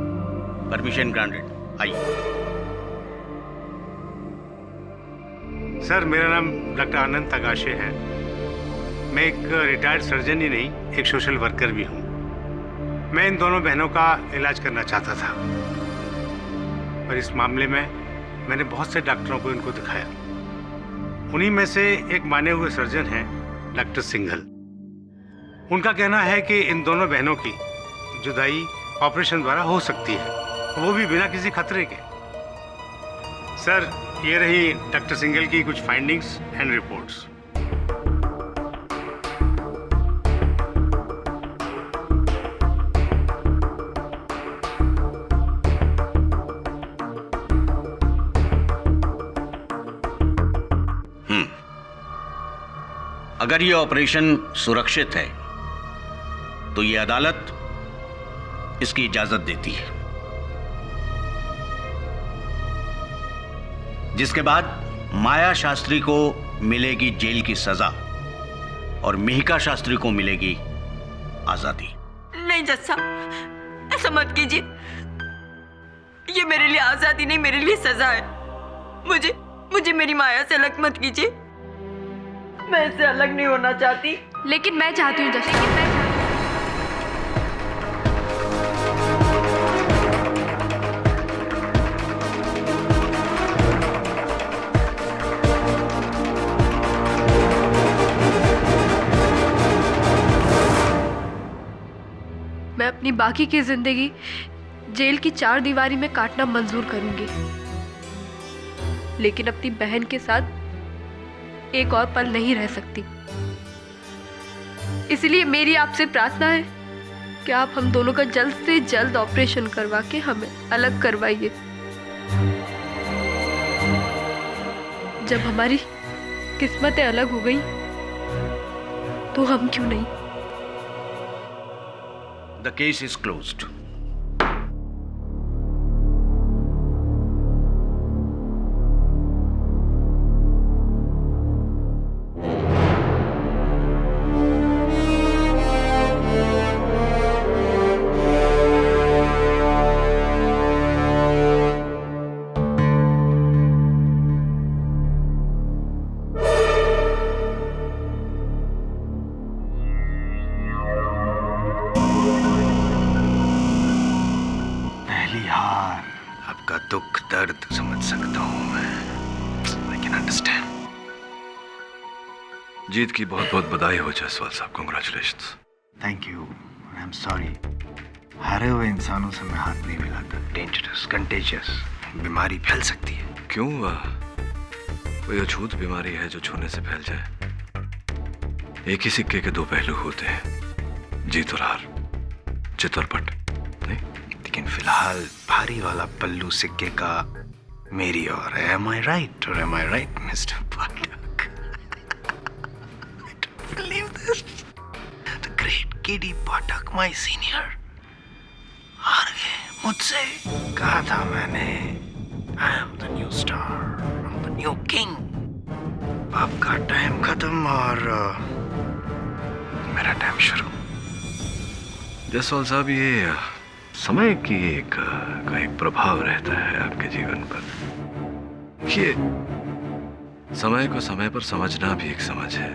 परमिशन ग्रांटेड, आइए। सर, मेरा नाम डॉक्टर आनंद तगाशे है। मैं एक रिटायर्ड सर्जन ही नहीं, एक सोशल वर्कर भी हूँ। मैं इन दोनों बहनों का इलाज करना चाहता था, और इस मामले में मैंने बहुत से डॉक्टरों को इनको दिखाया। उन्हीं में से एक माने हुए सर्जन हैं डॉक्टर सिंघल। उनका कहना है कि इन दोनों बहनों की जुदाई ऑपरेशन द्वारा हो सकती है, वो भी बिना किसी खतरे के। सर, ये रही डॉक्टर सिंघल की कुछ फाइंडिंग्स एंड रिपोर्ट्स। अगर यह ऑपरेशन सुरक्षित है तो यह अदालत इसकी इजाजत देती है, जिसके बाद माया शास्त्री को मिलेगी जेल की सजा और मिहिका शास्त्री को मिलेगी आजादी। नहीं जज साहब, ऐसा मत कीजिए। ये मेरे लिए आजादी नहीं, मेरे लिए सजा है। मुझे मेरी माया से अलग मत कीजिए। मैं इससे अलग नहीं होना चाहती। लेकिन मैं चाहती हूँ जज। मैं अपनी बाकी की जिंदगी जेल की 4 दीवारी में काटना मंजूर करूंगी, लेकिन अपनी बहन के साथ एक और पल नहीं रह सकती। इसलिए मेरी आपसे प्रार्थना है कि आप हम दोनों का जल्द से जल्द ऑपरेशन करवा के हमें अलग करवाइए। जब हमारी किस्मतें अलग हो गई तो हम क्यों नहीं। The case is closed. दुख दर्द समझ सकता हूं मैं। I can understand. जीत की बहुत बहुत बधाई हो जायसवाल साहब, congratulations. Thank you. I am sorry. हारे हुए इंसानों से मैं हाथ नहीं मिलाता। डेंजरस, कंटेजियस, बीमारी फैल सकती है। क्यों? कोई अछूत बीमारी है जो छूने से फैल जाए? एक ही सिक्के के 2 पहलू होते हैं, जीत और हार, चित और पट, नहीं? लेकिन फिलहाल भारी वाला पल्लू सिक्के का मेरी और है। Am I right or am I right, Mr. Pathak? I don't believe this. The great KD Pathak, my senior, हार गए मुझसे। कहा था मैंने, I am the new star, I'm the new king. आपका टाइम खत्म और मेरा टाइम शुरू। जायसवाल साहब, ये समय की एक प्रभाव रहता है आपके जीवन पर। ये समय को समय पर समझना भी एक समझ है,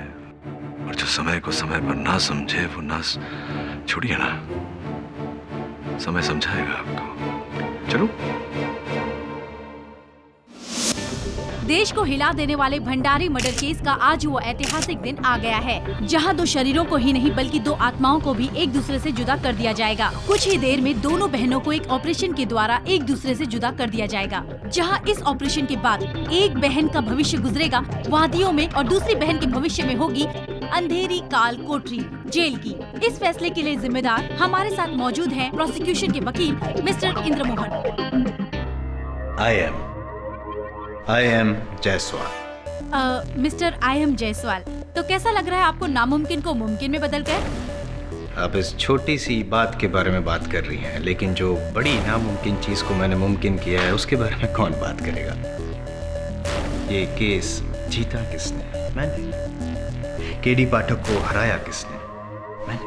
और जो समय को समय पर ना समझे वो ना छोड़िए ना, समय समझाएगा आपको। चलो देश को हिला देने वाले भंडारी मर्डर केस का आज वो ऐतिहासिक दिन आ गया है, जहां 2 शरीरों को ही नहीं बल्कि 2 आत्माओं को भी एक दूसरे से जुदा कर दिया जाएगा। कुछ ही देर में दोनों बहनों को एक ऑपरेशन के द्वारा एक दूसरे से जुदा कर दिया जाएगा, जहां इस ऑपरेशन के बाद एक बहन का भविष्य गुजरेगा वादियों में और दूसरी बहन के भविष्य में होगी अंधेरी काल कोठरी जेल की। इस फैसले के लिए जिम्मेदार हमारे साथ मौजूद हैं प्रोसिक्यूशन के वकील mister Indramohan. I am Jaiswal. Mister I am Jaiswal, तो कैसा लग रहा है आपको नामुमकिन को मुमकिन में बदल कर? आप इस छोटी सी बात के बारे में बात कर रही हैं, लेकिन जो बड़ी नामुमकिन चीज को मैंने मुमकिन किया है उसके बारे में कौन बात करेगा? ये केस जीता किसने? मैंने। केडी पाठक को हराया किसने? मैंने।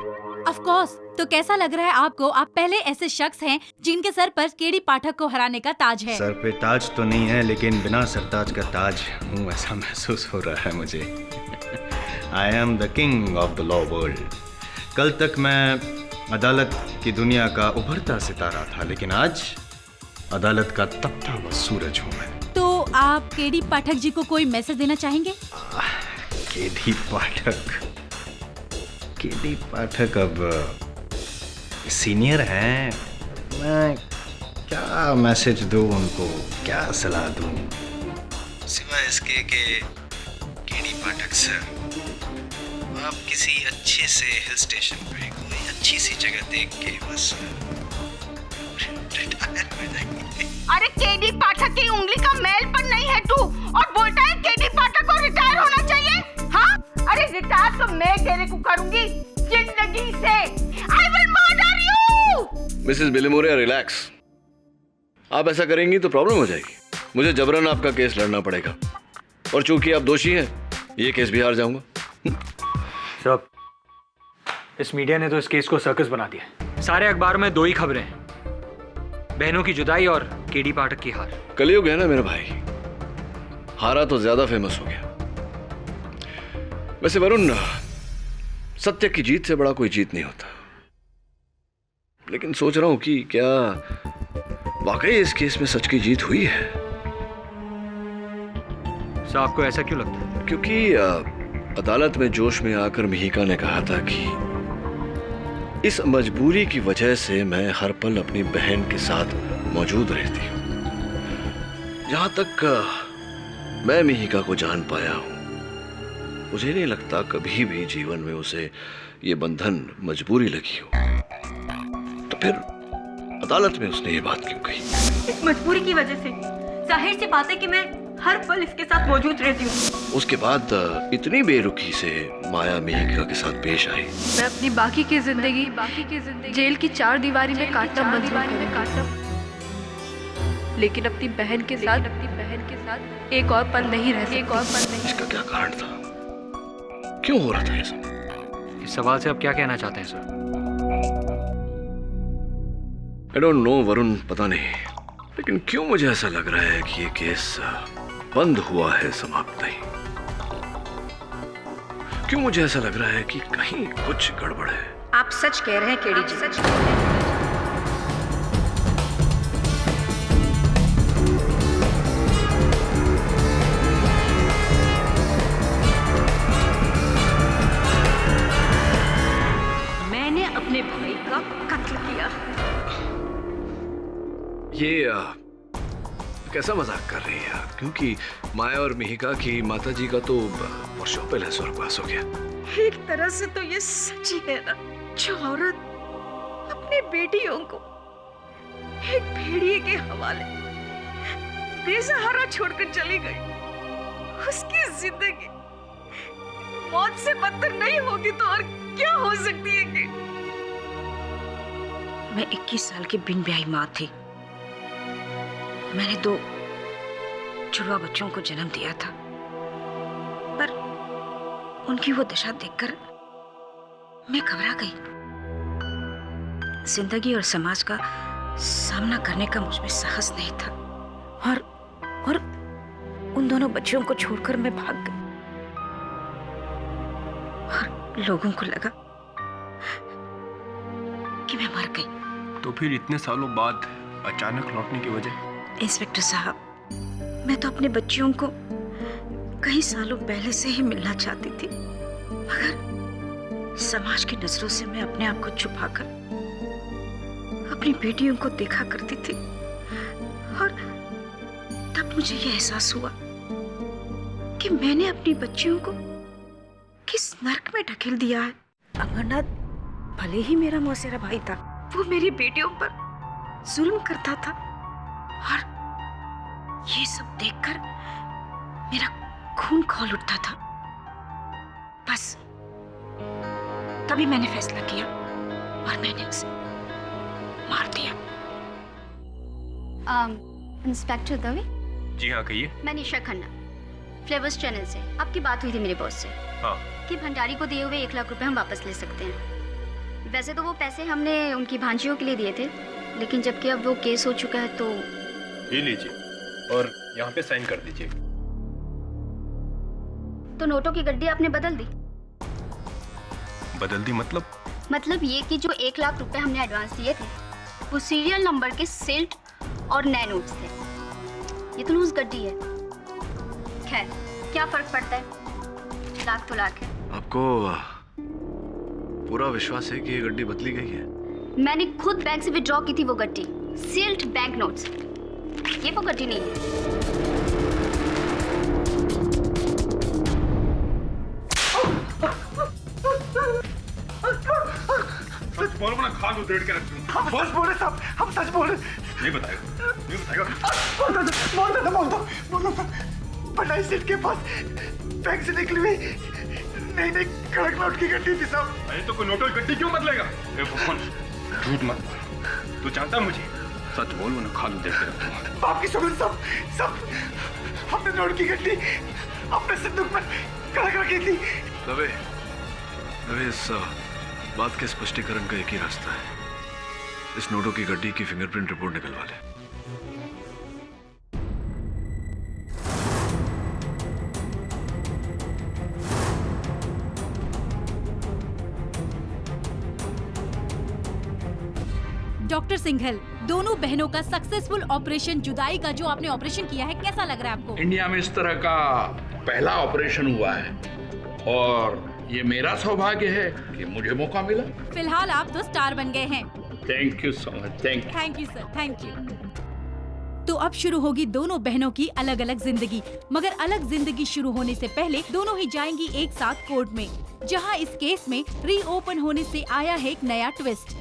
Of course. तो कैसा लग रहा है आपको? आप पहले ऐसे शख्स हैं जिनके सर पर केडी पाठक को हराने का ताज है। सर पे ताज तो नहीं है, लेकिन बिना सरताज का ताज हूँ ऐसा महसूस हो रहा है मुझे। I am the king of the law world. कल तक मैं अदालत की दुनिया का उभरता सितारा था, लेकिन आज अदालत का तपता हुआ सूरज हूँ मैं। तो आप केडी पाठक जी को कोई मैसेज देना चाहेंगे? केडी पाठक अब सीनियर हैं, मैं क्या मैसेज दूं उनको, क्या सलाह दूं, सिवाय इसके कि केडी पाठक सर, आप किसी अच्छे से हिल स्टेशन पे कोई अच्छी सी जगह देख के बस रिटायर हो जाएंगे। अरे केडी पाठक की उंगली का मैल पर नहीं है तू, और बोलता है केडी पाठक को रिटायर होना चाहिए? हाँ, अरे रिटायर तो मैं तेरे को करूंगी जिंदगी से। I will murder you! Mrs Bilimoria, relax. आप ऐसा करेंगी तो प्रॉब्लम हो जाएगी। मुझे जबरन आपका केस लड़ना पड़ेगा, और चूंकि आप दोषी हैं, ये केस भी हार जाऊंगा। सब इस मीडिया ने तो इस केस को सर्कस बना दिया। सारे अखबार में 2 ही खबरें हैं, बहनों की जुदाई और केडी पाठक की हार। कलयुग है ना मेरा भाई, हारा तो ज्यादा फेमस हो गया। वैसे वरुण, सत्य की जीत से बड़ा कोई जीत नहीं होता, लेकिन सोच रहा हूं कि क्या वाकई इस केस में सच की जीत हुई है। सर, आपको ऐसा क्यों लगता है? क्योंकि अदालत में जोश में आकर मिहिका ने कहा था कि इस मजबूरी की वजह से मैं हर पल अपनी बहन के साथ मौजूद रहती हूं। जहां तक मैं मिहिका को जान पाया हूं, मुझे नहीं लगता कभी भी जीवन में उसे ये बंधन मजबूरी लगी हो। तो फिर अदालत में उसने ये बात क्यों कही? इस मजबूरी की वजह से जाहिर सी बात है कि मैं हर पल इसके साथ मौजूद रहती हूँ। उसके बाद इतनी बेरुखी से माया मिहिका के साथ पेश आई। मैं अपनी बाकी की जिंदगी जेल की 4 दीवारी में काटना मंजूर करूंगी, लेकिन अपनी बहन के साथ एक और पल नहीं रह सकती। इसका क्या कारण था? क्यों हो रहा था ये सब? इस सवाल से आप क्या कहना चाहते हैं sir? I don't know Varun, पता नहीं, लेकिन क्यों मुझे ऐसा लग रहा है कि ये केस बंद हुआ है, समाप्त नहीं। क्यों मुझे ऐसा लग रहा है कि कहीं कुछ गड़बड़ है? आप सच कह रहे हैं केडी जी, सच कह रहे हैं। मैंने अपने भाई का कत्ल किया। ये कैसा मजाक कर रही है आप? क्योंकि माया और मिहिका की माताजी का तो वर्षों पहले स्वर्गवास हो गया। एक तरह से तो ये सच ही है ना, जो औरत अपनी बेटियों को एक भेड़िए के हवाले बेसहारा छोड़कर चली गई, उसकी जिंदगी मौत से बदतर नहीं होगी तो और क्या हो सकती है कि? मैं 21 साल की बिन ब्याही माँ थी। मैंने 2 जुड़वा बच्चों को जन्म दिया था, पर उनकी वो दशा देखकर मैं घबरा गई। जिंदगी और समाज का सामना करने का मुझ में साहस नहीं था, और उन दोनों बच्चों को छोड़कर मैं भाग गई, और लोगों को लगा कि मैं मर गई। तो फिर इतने सालों बाद अचानक लौटने की वजह? इंस्पेक्टर साहब, मैं तो अपने बच्चियों को कई सालों पहले से ही मिलना चाहती थी, मगर समाज की नजरों से मैं अपने आप को छुपाकर अपनी बेटियों को देखा करती थी। और तब मुझे यह एहसास हुआ कि मैंने अपनी बच्चियों को किस नर्क में ढकेल दिया है। अमरनाथ भले ही मेरा मौसेरा भाई था, वो मेरी बेटियों पर जुल्म करता था, और ये सब देखकर मेरा खून खौल उठता था। बस तभी मैंने फैसला किया और मैंने उसे मार दिया। इंस्पेक्टर दवे? जी हाँ, कहिए। मैं निशा खन्ना, फ्लेवर्स चैनल से। आपकी बात हुई थी मेरे बॉस से कि भंडारी को दिए हुए 1 लाख रुपए हम वापस ले सकते हैं। वैसे तो वो पैसे हमने उनकी भांजियों के लिए दिए थे, लेकिन जबकि अब वो केस हो चुका है तो ये लीजिए और यहाँ पे साइन कर दीजिए। तो नोटों की गड्डी आपने बदल दी? बदल दी मतलब ये कि जो 1 लाख रुपए हमने एडवांस दिए थे वो सीरियल नंबर के सिल्ट और नए नोट्स थे। ये तो लूज गड्डी है। खैर, क्या फर्क पड़ता है, लाख तो लाख है। आपको पूरा विश्वास है कि ये गड्डी बदली गई है? मैंने खुद बैंक से विड्रॉ की थी वो गड्डी, सील्ड बैंक नोट्स। ये वो गड्डी नहीं है। सच बोलो ना, खाल उधेड़ के रख दूं। बॉस बोले साहब, हम सच बोले। नहीं बताएगा, नहीं बताएगा। बोल दो। भंडारी सेठ के पास बैंक से निकली हुई नई कड़क नोट की गड्डी थी साहब। अरे तो कोई नोटों की गड्डी क्यों बदलेगा? झूठ मत बोल, तू जानता मुझे। सच बोल वरना खाल उधेड़ के रख दूंगा। बाप की सुगंध सब हमने नोट की गड्डी अपने सिंदूक में कड़क रखी थी। दवे, इस बात के स्पष्टीकरण का एक ही रास्ता है। इस नोटों की गड्डी की फिंगरप्रिंट रिपोर्ट निकलवा ले। डॉक्टर सिंघल, दोनों बहनों का सक्सेसफुल ऑपरेशन जुदाई का जो आपने ऑपरेशन किया है, कैसा लग रहा है आपको? इंडिया में इस तरह का पहला ऑपरेशन हुआ है और ये मेरा सौभाग्य है कि मुझे मौका मिला। फिलहाल आप तो स्टार बन गए हैं। Thank you so much. Thank you sir, thank you. तो अब शुरू होगी दोनों बहनों की अलग अलग जिंदगी, मगर अलग जिंदगी शुरू होने से पहले दोनों ही जाएंगी एक साथ कोर्ट में, जहां इस केस में रीओपन होने से आया है एक नया ट्विस्ट।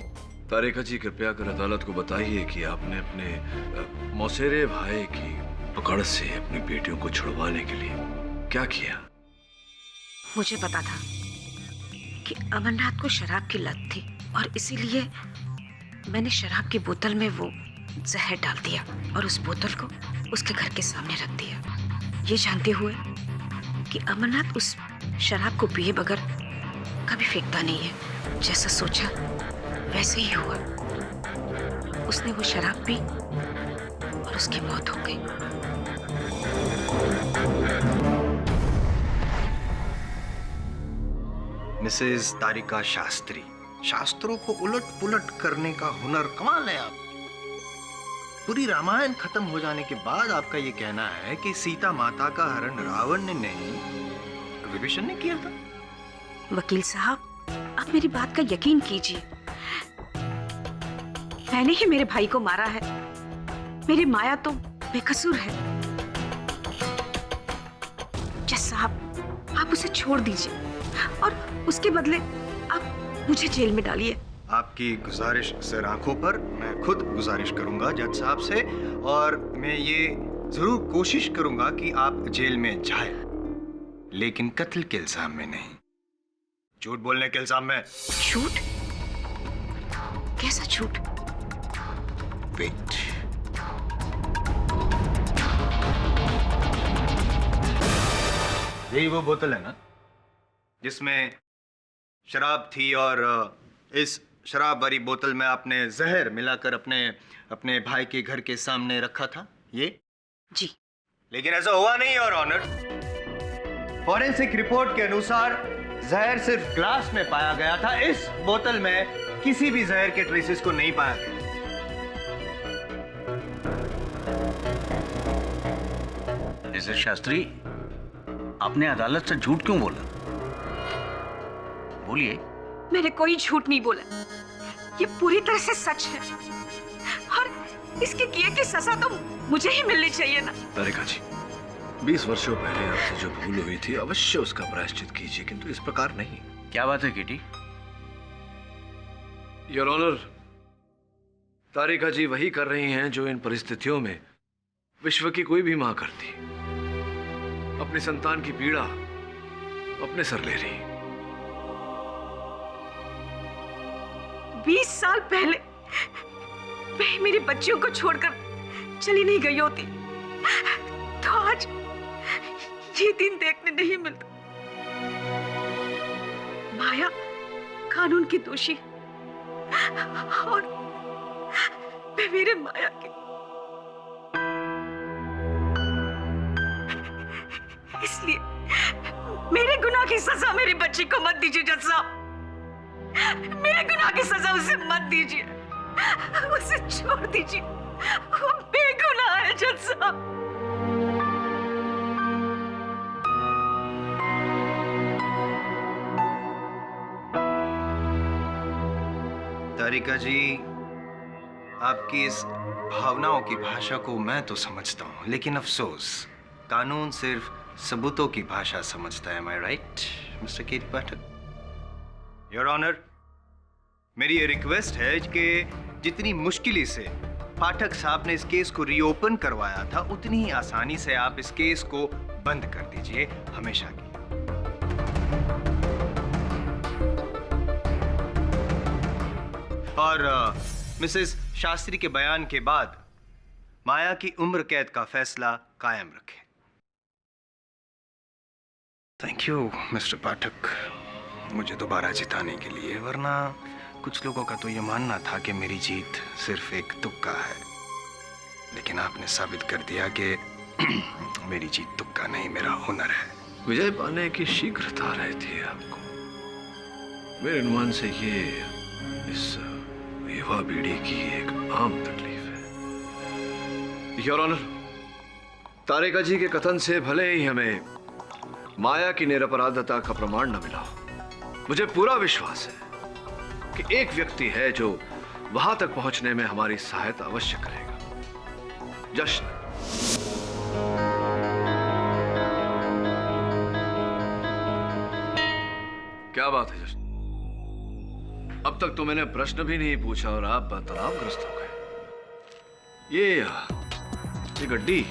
तारिका जी, कृपया कर अदालत को बताइए कि आपने अपने मौसेरे भाई की पकड़ से अपनी बेटियों को छुड़वाने के लिए क्या किया? मुझे पता था कि अमरनाथ को शराब की लत थी और इसीलिए मैंने शराब की बोतल में वो जहर डाल दिया और उस बोतल को उसके घर के सामने रख दिया, ये जानते हुए कि अमरनाथ उस शराब को पिए बगैर कभी फेंकता नहीं है। जैसा सोचा वैसे ही हुआ। उसने वो शराब पी और उसकी मौत हो गई। मिसेस तारिका शास्त्री, शास्त्रों को उलट पुलट करने का हुनर कमाल है आप। पूरी रामायण खत्म हो जाने के बाद आपका ये कहना है कि सीता माता का हरण रावण ने नहीं, विभीषण ने किया था। वकील साहब, आप मेरी बात का यकीन कीजिए, मैंने ही मेरे भाई को मारा है। मेरी माया तो बेकसूर है। जज साहब, आप उसे छोड़ दीजिए और उसके बदले आप मुझे जेल में डालिए। आपकी गुजारिश सर आंखों पर, मैं खुद गुजारिश करूंगा जज साहब से, और मैं ये जरूर कोशिश करूंगा कि आप जेल में जाए, लेकिन कत्ल के इल्जाम में नहीं, झूठ बोलने के इल्जाम में। झूठ? कैसा झूठ? वेट, यही वो बोतल है ना जिसमें शराब थी, और इस शराब भरी बोतल में आपने जहर मिलाकर अपने भाई के घर के सामने रखा था? ये जी। लेकिन ऐसा हुआ नहीं योर ऑनर। फॉरेंसिक रिपोर्ट के अनुसार जहर सिर्फ ग्लास में पाया गया था, इस बोतल में किसी भी जहर के ट्रेसेस को नहीं पाया गया। मिसेस शास्त्री, आपने अदालत से झूठ क्यों बोला? बोलिए। मैंने कोई झूठ नहीं बोला, ये पूरी तरह से सच है और इसके किए की सजा तो मुझे ही मिलनी चाहिए ना। तारिका जी, 20 वर्षों पहले आपसे जो भूल हुई थी अवश्य उसका प्रायश्चित कीजिए, किंतु इस प्रकार नहीं। क्या बात है किटी? योर ऑनर, तारिका जी वही कर रही हैं जो इन परिस्थितियों में विश्व की कोई भी मां करती, अपनी संतान की पीड़ा अपने सर ले रही। 20 साल पहले मैं मेरी बच्चियों को छोड़कर चली नहीं गई होती तो आज ये दिन देखने नहीं मिलता। माया कानून की दोषी और मैं मेरे माया की। इसलिए मेरे गुनाह की सजा मेरी बच्ची को मत दीजिए जज साहब, मेरे गुनाह की सजा उसे मत दीजिए, उसे छोड़ दीजिए, वो बेगुनाह है जज साहब। तारिका जी, आपकी इस भावनाओं की भाषा को मैं तो समझता हूं, लेकिन अफसोस कानून सिर्फ सबूतों की भाषा समझता है। Am I right, Mister KT Pathak? Your honour, मेरी ये रिक्वेस्ट है कि जितनी मुश्किल से पाठक साहब ने इस केस को रीओपन करवाया था, उतनी ही आसानी से आप इस केस को बंद कर दीजिए हमेशा की। और मिसेस शास्त्री के बयान के बाद माया की उम्र कैद का फैसला कायम रखें। थैंक यू मिस्टर पाठक, मुझे दोबारा जिताने के लिए, वरना कुछ लोगों का तो ये मानना था कि मेरी जीत सिर्फ एक तुक्का है, लेकिन आपने साबित कर दिया कि मेरी जीत तुक्का नहीं, मेरा हुनर है। विजय पाने की शीघ्रता रहती है आपको। मेरे अनुमान से ये इस युवा पीढ़ी की एक आम तकलीफ है। योर ऑनर, तारिका जी के कथन से भले ही हमें माया की निरपराधता का प्रमाण न मिला, मुझे पूरा विश्वास है कि एक व्यक्ति है जो वहां तक पहुंचने में हमारी सहायता अवश्य करेगा। जश्न। क्या बात है जश्न? अब तक तो मैंने प्रश्न भी नहीं पूछा और आप तनावग्रस्त हो गए। ये गड्डी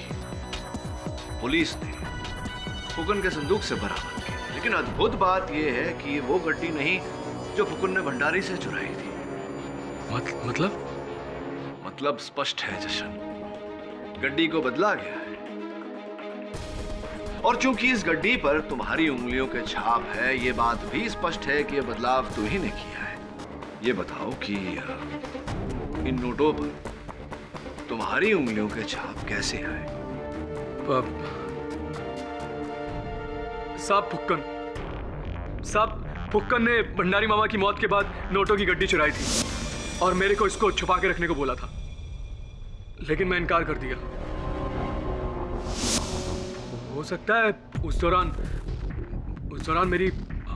पुलिस ने फुकन के संदूक से बरामद की, लेकिन अद्भुत बात यह है कि वो गड्डी नहीं जो फुकन ने भंडारी से चुराई थी। मतलब स्पष्ट है जशन, गड्डी को बदला गया है, और चूंकि इस गड्डी पर तुम्हारी उंगलियों के छाप है, ये बात भी स्पष्ट है कि यह बदलाव तू ही ने किया है। ये बताओ कि इन नोटों पर तुम्हारी उंगलियों के छाप कैसे आए? साहब फुक्कन ने भंडारी मामा की मौत के बाद नोटों की गड्डी चुराई थी और मेरे को इसको छुपा के रखने को बोला था, लेकिन मैं इनकार कर दिया। हो सकता है उस दौरान मेरी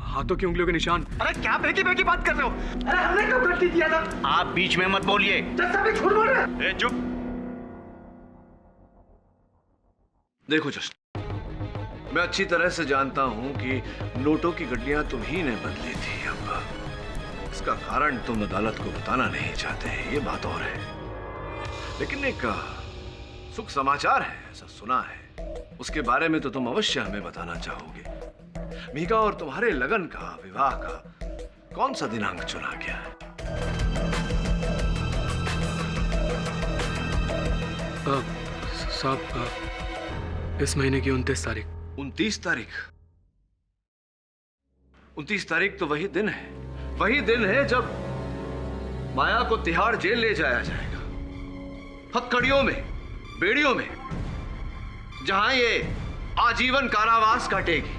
हाथों की उंगलियों के निशान। अरे क्या बेकी बात कर रहे हो? अरे हमने कब गलती किया था? आप बीच में मत बोलिए। झूठ बोल रहे हैं। चुप। देखो जश्न, मैं अच्छी तरह से जानता हूं कि नोटों की गड्डियां तुम ही ने बदली थी। अब इसका कारण तुम अदालत को बताना नहीं चाहते, ये बात और है, लेकिन एक सुख समाचार है, ऐसा सुना है, उसके बारे में तो तुम अवश्य हमें बताना चाहोगे। मीका और तुम्हारे लगन का, विवाह का कौन सा दिनांक चुना गया है? साहब, इस महीने की 29 तारीख। 29 तारीख? 29 तारीख तो वही दिन है जब माया को तिहाड़ जेल ले जाया जाएगा, हथकड़ियों में, बेड़ियों में, जहां ये आजीवन कारावास काटेगी।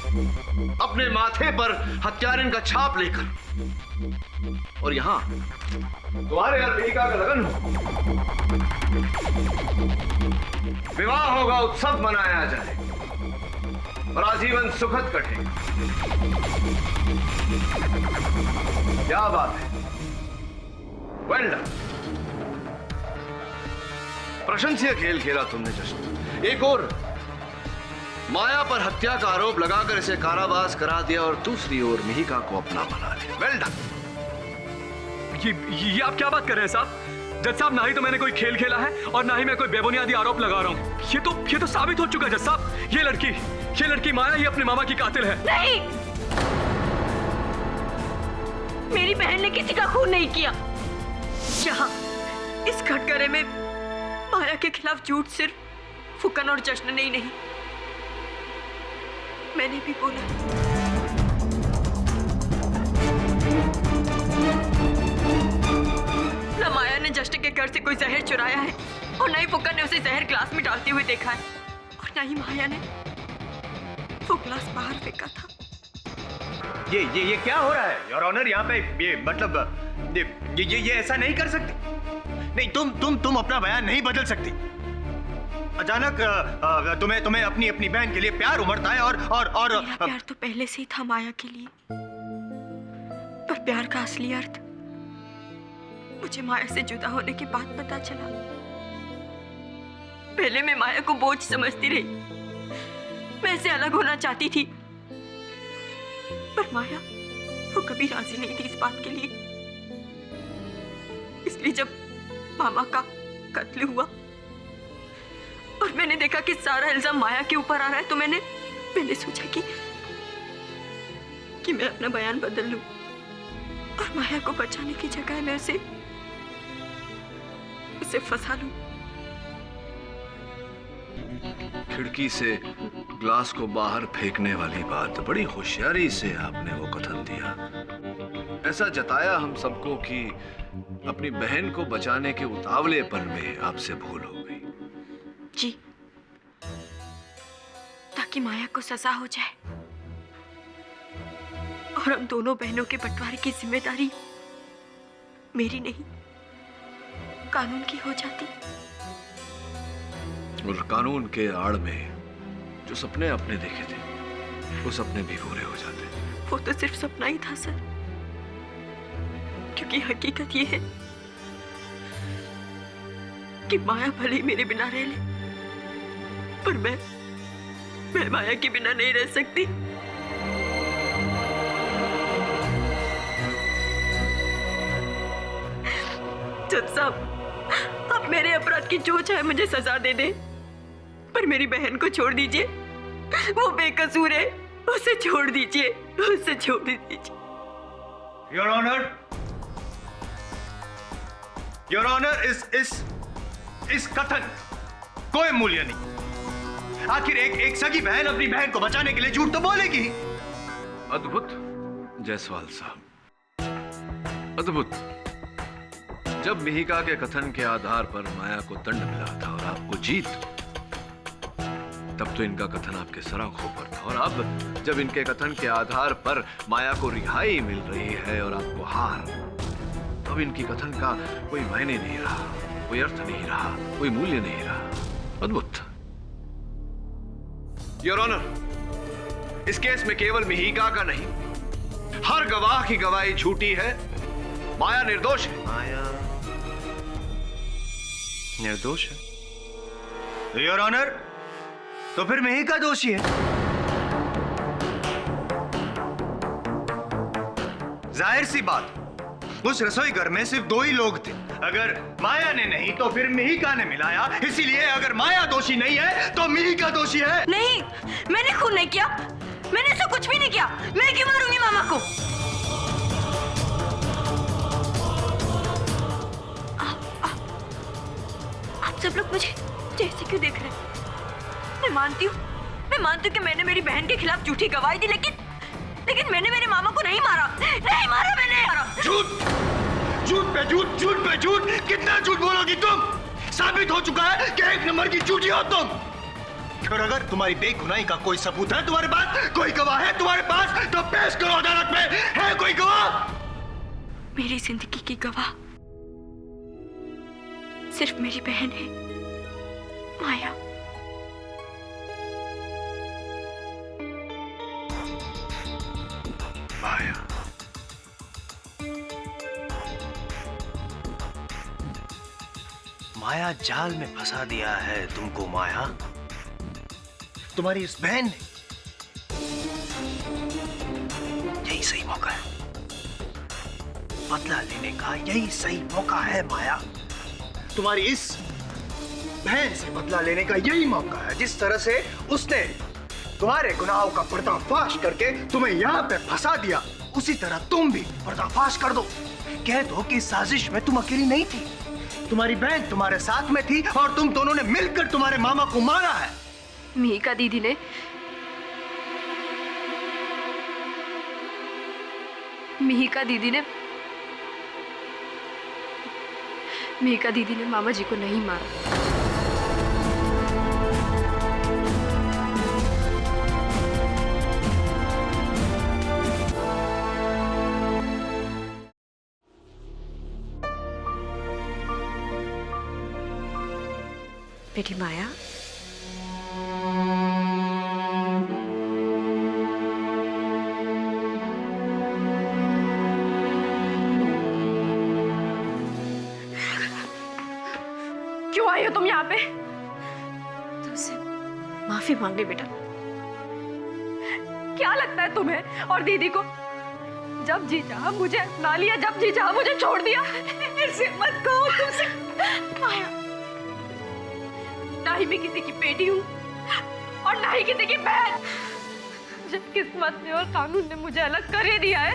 अपने माथे पर हत्यारिन का छाप लेकर, और यहां तुम्हारे और मिहिका का लगन विवाह होगा, उत्सव मनाया जाए और आजीवन सुखद कटे। क्या बात है, वेल डन। प्रशंसीय खेल खेला तुमने जश्न। एक और माया पर हत्या का आरोप लगाकर इसे कारावास करा दिया और दूसरी ओर मिहिका को अपना बना लिया। Well done. ये आप क्या बात कर रहे हैं साहब? जज साहब, ना ही तो मैंने कोई खेल खेला है और ना ही मैं कोई बेबुनियादी आरोप लगा रहा हूँ। ये तो साबित हो चुका है जज साहब। ये लड़की माया ही अपने मामा की कातिल है। नहीं, मेरी बहन ने किसी का खून नहीं किया। यहाँ इस कटघरे में माया के खिलाफ झूठ सिर्फ फुकन और जश्न ने ही नहीं, मैंने भी बोला। न माया ने जश्न के घर से कोई जहर चुराया है और न ही फुकन ने उसे जहर ग्लास में डालते हुए देखा है, और न ही माया ने वो ग्लास बाहर फेंका था। ये क्या हो रहा है योर ऑनर? यहाँ पे ये मतलब ये ऐसा नहीं कर सकती। नहीं, तुम अपना बयान नहीं बदल सकती। अचानक तुम्हें अपनी बहन के लिए प्यार उमड़ता है और मेरा प्यार तो पहले से ही था माया के लिए, पर प्यार का असली अर्थ मुझे माया से जुदा होने के बाद पता चला। पहले मैं माया को बोझ समझती रही, मैं इससे अलग होना चाहती थी, पर माया वो कभी राजी नहीं थी इस बात के लिए। इसलिए जब मामा का कत्ल हुआ और मैंने देखा कि सारा इल्जाम माया के ऊपर आ रहा है, तो मैंने सोचा कि मैं अपना बयान बदल लूं और माया को बचाने की जगह मैं उसे फंसा लूं। खिड़की से ग्लास को बाहर फेंकने वाली बात बड़ी होशियारी से आपने वो कथन दिया। ऐसा जताया हम सबको कि अपनी बहन को बचाने के उतावलेपन में आपसे भूल हो गई। जी, ताकि माया को सजा हो जाए और हम दोनों बहनों के बंटवारे की जिम्मेदारी मेरी नहीं, कानून की हो जाती। और कानून के आड़ में जो सपने आपने देखे थे, वो सपने भी पूरे हो जाते। वो तो सिर्फ सपना ही था सर, क्योंकि हकीकत ये है कि माया भले ही मेरे बिना रह ले, पर मैं माया के बिना नहीं रह सकती। जज साहब, आप मेरे अपराध की जो चाहे मुझे सजा दे दे, पर मेरी बहन को छोड़ दीजिए। वो बेकसूर है, उसे छोड़ दीजिए, उसे छोड़ दीजिए। योर ऑनर, इस कथन कोई मूल्य नहीं। आखिर एक सगी बहन अपनी बहन को बचाने के लिए झूठ तो बोलेगी। अद्भुत जायसवाल साहब, अद्भुत। जब मिहिका के कथन के आधार पर माया को दंड मिला था और आपको जीत, तब तो इनका कथन आपके सराखों पर था, और अब जब इनके कथन के आधार पर माया को रिहाई मिल रही है और आपको हार, तब इनकी कथन का कोई मायने नहीं रहा, कोई अर्थ नहीं रहा, कोई मूल्य नहीं रहा। अद्भुत। योर ऑनर, इस केस में केवल मिहिका का नहीं, हर गवाह की गवाही झूठी है। माया निर्दोष है। माया निर्दोष है? योर ऑनर, तो फिर मिहिका दोषी है। जाहिर सी बात, उस रसोई घर में सिर्फ दो ही लोग थे। अगर माया ने नहीं तो फिर मिहिका ने मिलाया। इसीलिए अगर माया दोषी नहीं है तो मिहिका दोषी है। नहीं, मैंने खून नहीं किया, मैंने ऐसा कुछ भी नहीं किया। मैं क्यों मारूंगी मामा को? आप सब लोग मुझे ऐसे क्यों देख रहे हैं? मैं मानती हूँ कि मैंने मेरी बहन के खिलाफ झूठी गवाही दी, लेकिन मैंने मेरे मामा को नहीं मारा। नहीं मारा मैंने। झूठ पे झूठ, कितना झूठ बोलोगी तुम? साबित हो चुका है कि एक नंबर की झूठी हो तुम। और अगर तुम्हारी बेगुनाही का कोई सबूत है तुम्हारे पास, कोई गवाह है तुम्हारे पास, तो पेश करो अदालत में। है कोई गवाह? मेरी जिंदगी की गवाह सिर्फ मेरी बहन है, माया। माया, माया जाल में फंसा दिया है तुमको माया, तुम्हारी इस बहन ने। यही सही मौका है, बदला लेने का यही सही मौका है माया। तुम्हारी इस बहन से बदला लेने का यही मौका है। जिस तरह से उसने तुम्हारे गुनाहों का पर्दाफाश करके तुम्हें यहाँ पे फंसा दिया, उसी तरह तुम भी पर्दाफाश कर दो। कह दो कि इस साजिश में तुम अकेली नहीं थी, तुम्हारी बहन तुम्हारे साथ में थी और तुम दोनों ने मिलकर तुम्हारे मामा को मारा है। मिहिका दीदी ने मिहिका दीदी ने मामा जी को नहीं मारा। बेटी माया, क्यों आई हो तुम यहाँ पे? तुमसे माफी मांगने बेटा। क्या लगता है तुम्हें और दीदी को? जब जी चाहा मुझे अपना लिया, जब जी चाहा मुझे छोड़ दिया। ऐसे मत कहो तुमसे। माया, ना ही मैं किसी की बेटी हूँ और ना ही किसी की बहन। जब किस्मत ने और कानून ने मुझे अलग कर ही दिया है,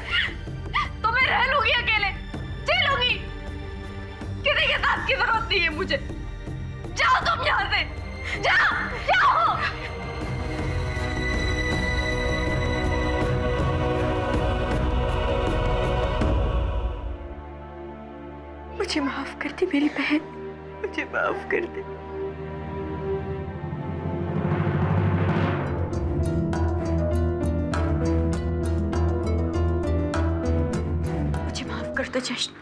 तो मैं रह लूंगी अकेले, जी लूंगी। किसी के साथ की जरूरत नहीं है मुझे। जाओ तुम यहाँ से, जाओ जाओ। मुझे माफ कर दे मेरी बहन, मुझे माफ कर दे। मुझे माफ कर दो जश्न।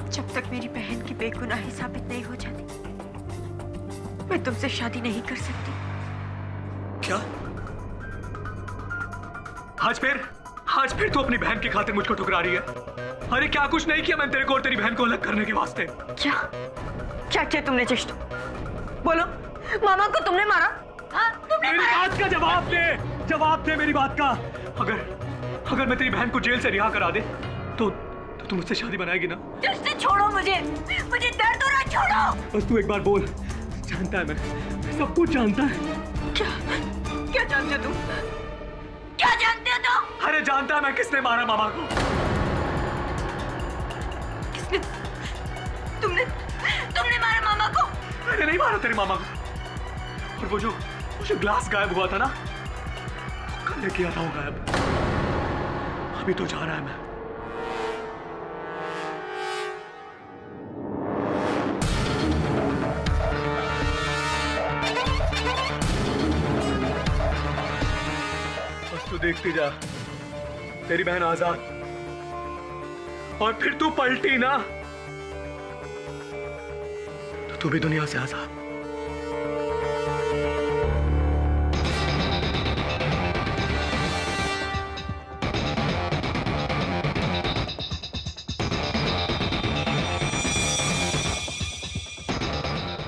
जब तक मेरी बहन की बेगुनाही साबित नहीं हो जाती, मैं तुमसे शादी नहीं कर सकती। क्या? आज फिर तू अपनी बहन की खातिर मुझको ठुकरा रही है? अरे क्या कुछ नहीं किया मैंने तेरे को और तेरी बहन को अलग करने के वास्ते। क्या क्या किया तुमने जस्ट? बोलो, मामा को तुमने मारा? हाँ, तुमने मेरी बात का जवाब दे मेरी बात का। अगर मैं तेरी बहन को जेल से रिहा करा दे तो तू मुझसे शादी बनाएगी ना? जस्ट छोड़ो मुझे दर्द हो रहा है, छोड़ो। बस तू एक बार बोल। जानता है मैं सब कुछ जानता है। क्या जानते हो तुम? क्या जानते हो तुम? अरे जानता है मैं किसने मारा मामा को। किसने? तुमने मारा मामा को? मैंने नहीं मारा तेरे मामा को। और वो जो ग्लास गायब हुआ था ना, वो कल किया था वो गायब। अभी तो जा रहा है मैं। बस तू देखती जा, तेरी बहन आजाद, और फिर तू पलटी ना तो तू भी दुनिया से आजाद।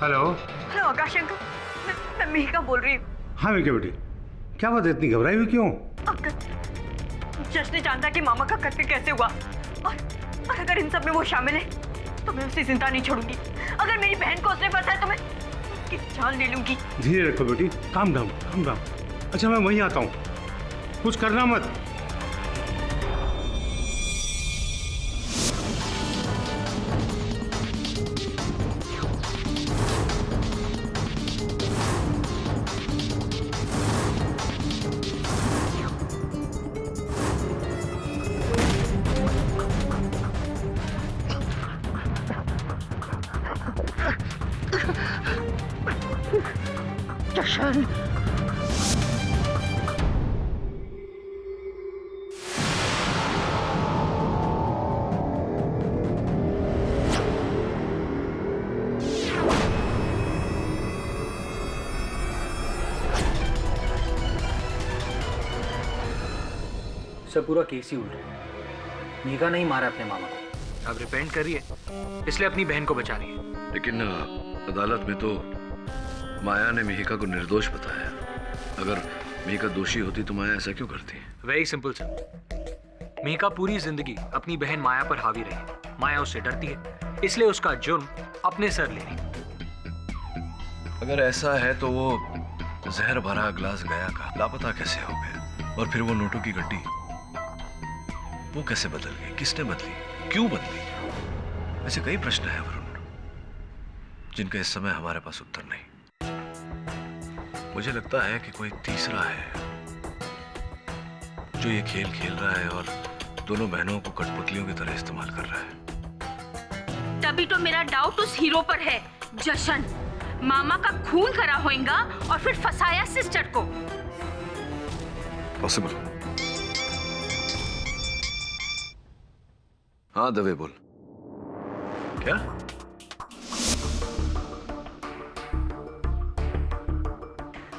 हेलो हेलो आकाश अंकल, मैं मिहिका बोल रही हूँ। हाँ मिहिका बेटी, क्या बात है, इतनी घबराई हुई क्यों? अंकल, जश्न जानता है कि मामा का कत्ल कैसे हुआ, और अगर इन सब में वो शामिल है तो मैं उसे जिंदा नहीं छोड़ूंगी। अगर मेरी बहन को उसने फंसाया तो मैं उसकी जान ले लूंगी। धीरे रखो बेटी, काम डाउन। अच्छा मैं वहीं आता हूँ, कुछ करना मत। जशन। सर पूरा केस ही उल्टा है। मेघा नहीं मारा अपने मामा को, अब रिपेंट कर रही है, इसलिए अपनी बहन को बचा रही है। लेकिन अदालत में तो माया ने मिहिका को निर्दोष बताया। अगर मिहिका दोषी होती तो माया ऐसा क्यों करती? Very simple sir. मिहिका पूरी जिंदगी अपनी बहन माया पर हावी रही। माया उससे डरती है, इसलिए उसका जुर्म अपने सर ले रही। अगर ऐसा है तो वो जहर भरा ग्लास गया का लापता कैसे हो गया? और फिर वो नोटों की गड्डी वो कैसे बदल गई? किसने बदली? क्यों बदली? ऐसे कई प्रश्न हैं वरुण, जिनका इस समय हमारे पास उत्तर नहीं। मुझे लगता है कि कोई तीसरा है जो ये खेल खेल रहा है और दोनों बहनों को कठपुतलियों की तरह इस्तेमाल कर रहा है। तभी तो मेरा डाउट उस हीरो पर है। जशन मामा का खून करा होएगा और फिर फंसाया सिस्टर को। पॉसिबल। हाँ दवे बोल। क्या?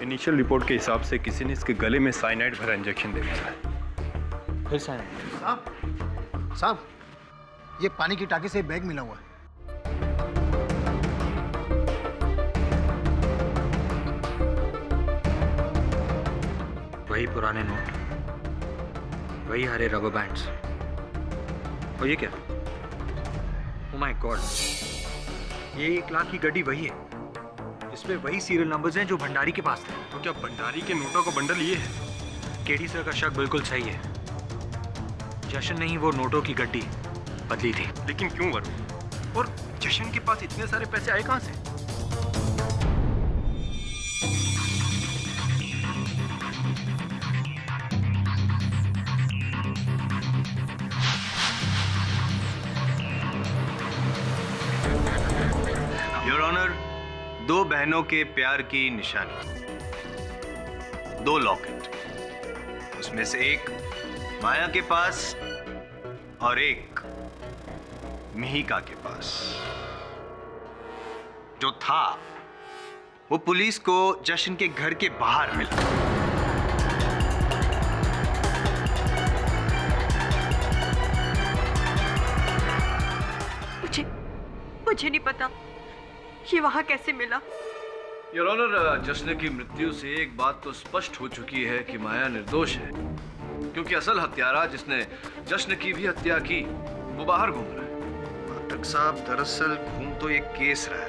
इनिशियल रिपोर्ट के हिसाब से किसी ने इसके गले में साइनाइड भरा इंजेक्शन दे दिया है। फिर साइनाइड? साहब ये पानी की टाकी से बैग मिला हुआ है। वही पुराने नोट, वही हरे रबर बैंड्स। और ये क्या? ओह माय गॉड, ये 1 लाख की गड्डी वही है। इसमें वही सीरियल नंबर्स हैं जो भंडारी के पास थे। तो क्या भंडारी के नोटों का बंडल ये है? केडी सर का शक बिल्कुल सही है। जशन ने ही वो नोटों की गड्डी बदली थी। लेकिन क्यों वरुण? और जशन के पास इतने सारे पैसे आए कहां से? योर ऑनर, 2 बहनों के प्यार की निशानी, 2 लॉकेट, उसमें से एक माया के पास और एक मिहिका के पास। जो था वो पुलिस को जशन के घर के बाहर मिला। मुझे नहीं पता ये वहां कैसे मिला। योर ऑनर, जशन की मृत्यु से एक बात तो स्पष्ट हो चुकी है कि माया निर्दोष है, क्योंकि असल हत्यारा जिसने जशन की भी हत्या की वो बाहर घूम रहा है। पाठक साहब, दरअसल घूम तो एक केस रहा है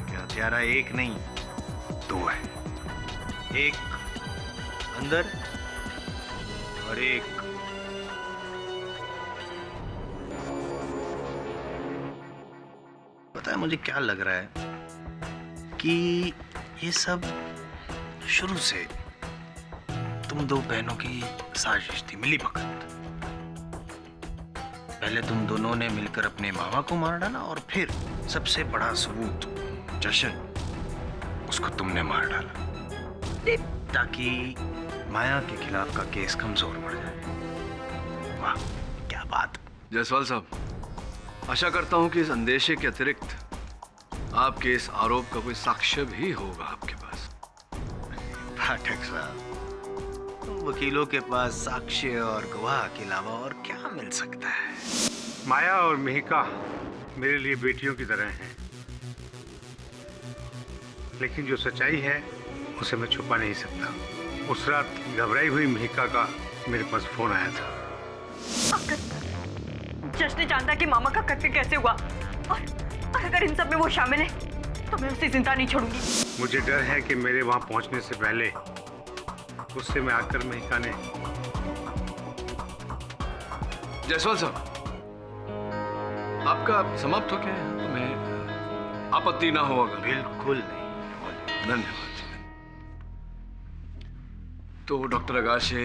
कि हत्यारा एक नहीं 2 है। एक अंदर और एक पता है मुझे क्या लग रहा है कि ये सब शुरू से तुम 2 बहनों की साजिश थी, मिली भगत। पहले तुम दोनों ने मिलकर अपने मामा को मार डाला और फिर सबसे बड़ा सबूत जशन, उसको तुमने मार डाला ताकि माया के खिलाफ का केस कमजोर पड़ जाए। वाह क्या बात। जायसवाल साहब, आशा करता हूं कि इस अंदेशे के अतिरिक्त आपके इस आरोप का कोई साक्ष्य भी होगा आपके पास। पाठक साहब, वकीलों के पास साक्ष्य और गवाह के अलावा और क्या मिल सकता है? माया और मिहिका मेरे लिए बेटियों की तरह हैं, लेकिन जो सच्चाई है उसे मैं छुपा नहीं सकता। उस रात घबराई हुई मिहिका का मेरे पास फोन आया था। जशन जानता कि मामा का कत्ल कैसे हुआ, और अगर इन सब में वो शामिल है तो मैं उसे जिंदा नहीं छोड़ूंगी। मुझे डर है कि मेरे वहां पहुंचने से पहले गुस्से में आकर मिहिका ने। जायसवाल साहब, आपका समाप्त हो गया है, तुम्हें आपत्ति ना हो अगर? बिल्कुल नहीं। धन्यवाद। तो डॉक्टर अगाशे,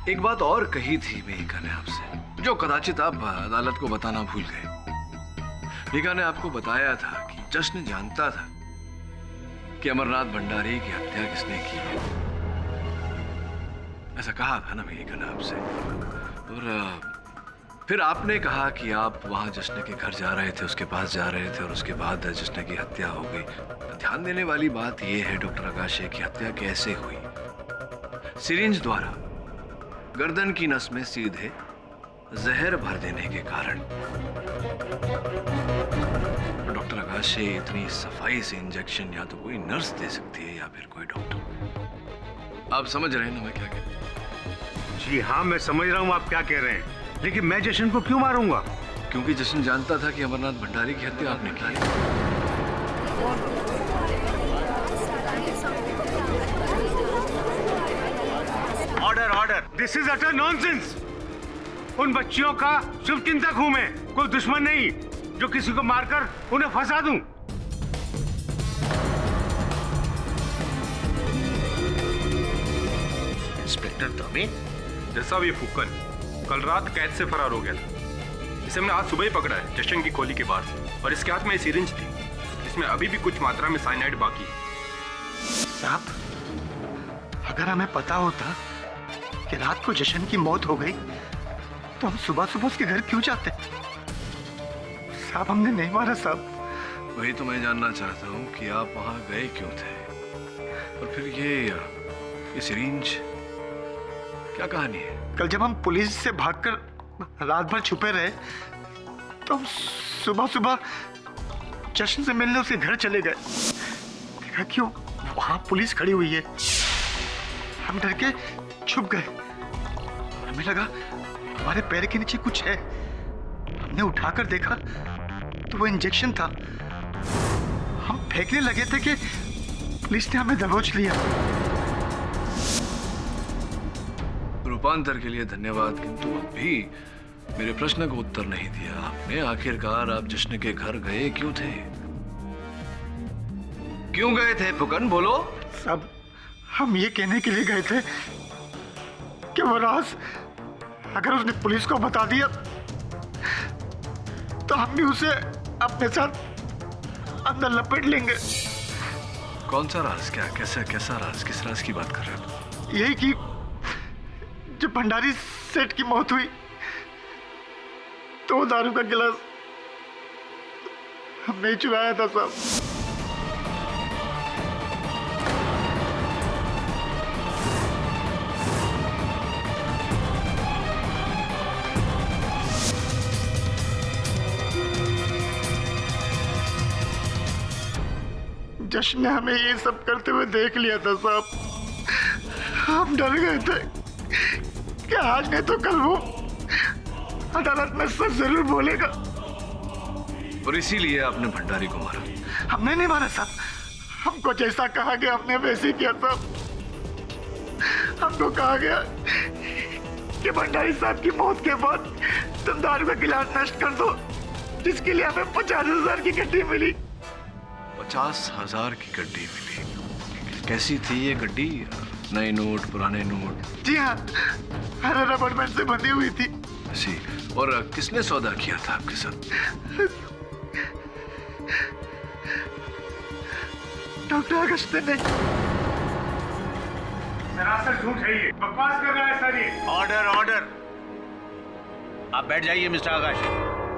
एक बात और कही थी मिहिका ने आपसे, जो कदाचित आप अदालत को बताना भूल गए। मिहिका ने आपको बताया था कि जशन जानता था कि अमरनाथ भंडारी की हत्या किसने की है। ऐसा कहा था ना मैंने कल आपसे, और फिर आपने कहा कि आप वहां जश्न के घर जा रहे थे, उसके पास जा रहे थे, और उसके बाद जश्न की हत्या हो गई। ध्यान देने वाली बात यह है डॉक्टर आगाशे की हत्या कैसे हुई। सिरिंज द्वारा गर्दन की नस में सीधे जहर भर देने के कारण। डॉक्टर आगाशे इतनी सफाई से इंजेक्शन या तो कोई नर्स दे सकती है या फिर कोई डॉक्टर। आप समझ रहे हैं ना मैं क्या कह रहा हूं? जी हाँ, मैं समझ रहा हूँ आप क्या कह रहे हैं, लेकिन मैं जश्न को क्यों मारूंगा? क्योंकि जश्न जानता था कि अमरनाथ भंडारी की हत्या आपने की है। Order order, this is utter nonsense. उन बच्चियों का शुभचिंतक हूं मैं, कोई दुश्मन नहीं जो किसी को मारकर उन्हें फंसा दूं। इंस्पेक्टर दवे, जैसा ये फूकन कल रात कैद से फरार हो गया था, इसे हमने आज सुबह ही पकड़ा है जश्न की खोली के बाहर से, और इसके हाथ में सिरिंज थी जिसमें अभी भी कुछ मात्रा में साइनाइड बाकी है। साहब, अगर हमें पता होता कि रात को जश्न की मौत हो गई तो हम सुबह सुबह उसके घर क्यों जाते? साहब, हमने नहीं मारा साहब। वही तो मैं जानना चाहता हूँ कि आप वहां गए क्यों थे, और फिर ये सिरिंज क्या कहानी है? कल जब हम पुलिस से भागकर रात भर छुपे रहे तो हम सुबह सुबह जश्न से मिलने उसके घर चले गए। देखा क्यों वहां पुलिस खड़ी हुई है, हम डर के छुप गए। हमें लगा हमारे पैर के नीचे कुछ है। हमने उठाकर देखा तो वो इंजेक्शन था। हम फेंकने लगे थे कि पुलिस ने हमें दबोच लिया। रूपांतर के लिए धन्यवाद, किंतु अब भी मेरे प्रश्न को उत्तर नहीं दिया आपने। आखिरकार आप जश्न के घर गए क्यों थे? क्यों गए थे फुकन, बोलो। सब हम ये कहने के लिए गए थे कि वो राज अगर उसने पुलिस को बता दिया तो हम भी उसे अपने साथ अंदर लपेट लेंगे। कौन सा राज? क्या कैसा राज? किस राज की बात कर रहे हो? यही कि जब भंडारी सेठ की मौत हुई तो वो दारू का गिलास हमने ही चुराया था साहब। जश्न ने हमें ये सब करते हुए देख लिया था साहब। हम डर गए थे कि आज नहीं तो कल वो अदालत में सच जरूर बोलेगा, और इसीलिए आपने भंडारी को मारा? हमने नहीं मारा साहब, हमको जैसा कहा गया हमने वैसे किया साहब। हमको कहा गया कि भंडारी साहब की मौत के बाद तुम दारू का गिलास नष्ट कर दो, जिसके लिए हमें 50,000 की गड्डी मिली। 50,000 की गड्डी मिली? कैसी थी ये गड्डी? नए नोट, पुराने नोट? जी हाँ, हरे रबड़ बैंड से बंधी हुई थी। जी, और किसने सौदा किया था आपके साथ? डॉक्टर आगाशे ने। सरासर झूठ है ये, बकवास कर रहा है सर ये। ऑर्डर ऑर्डर, आप बैठ जाइए मिस्टर आगाशे।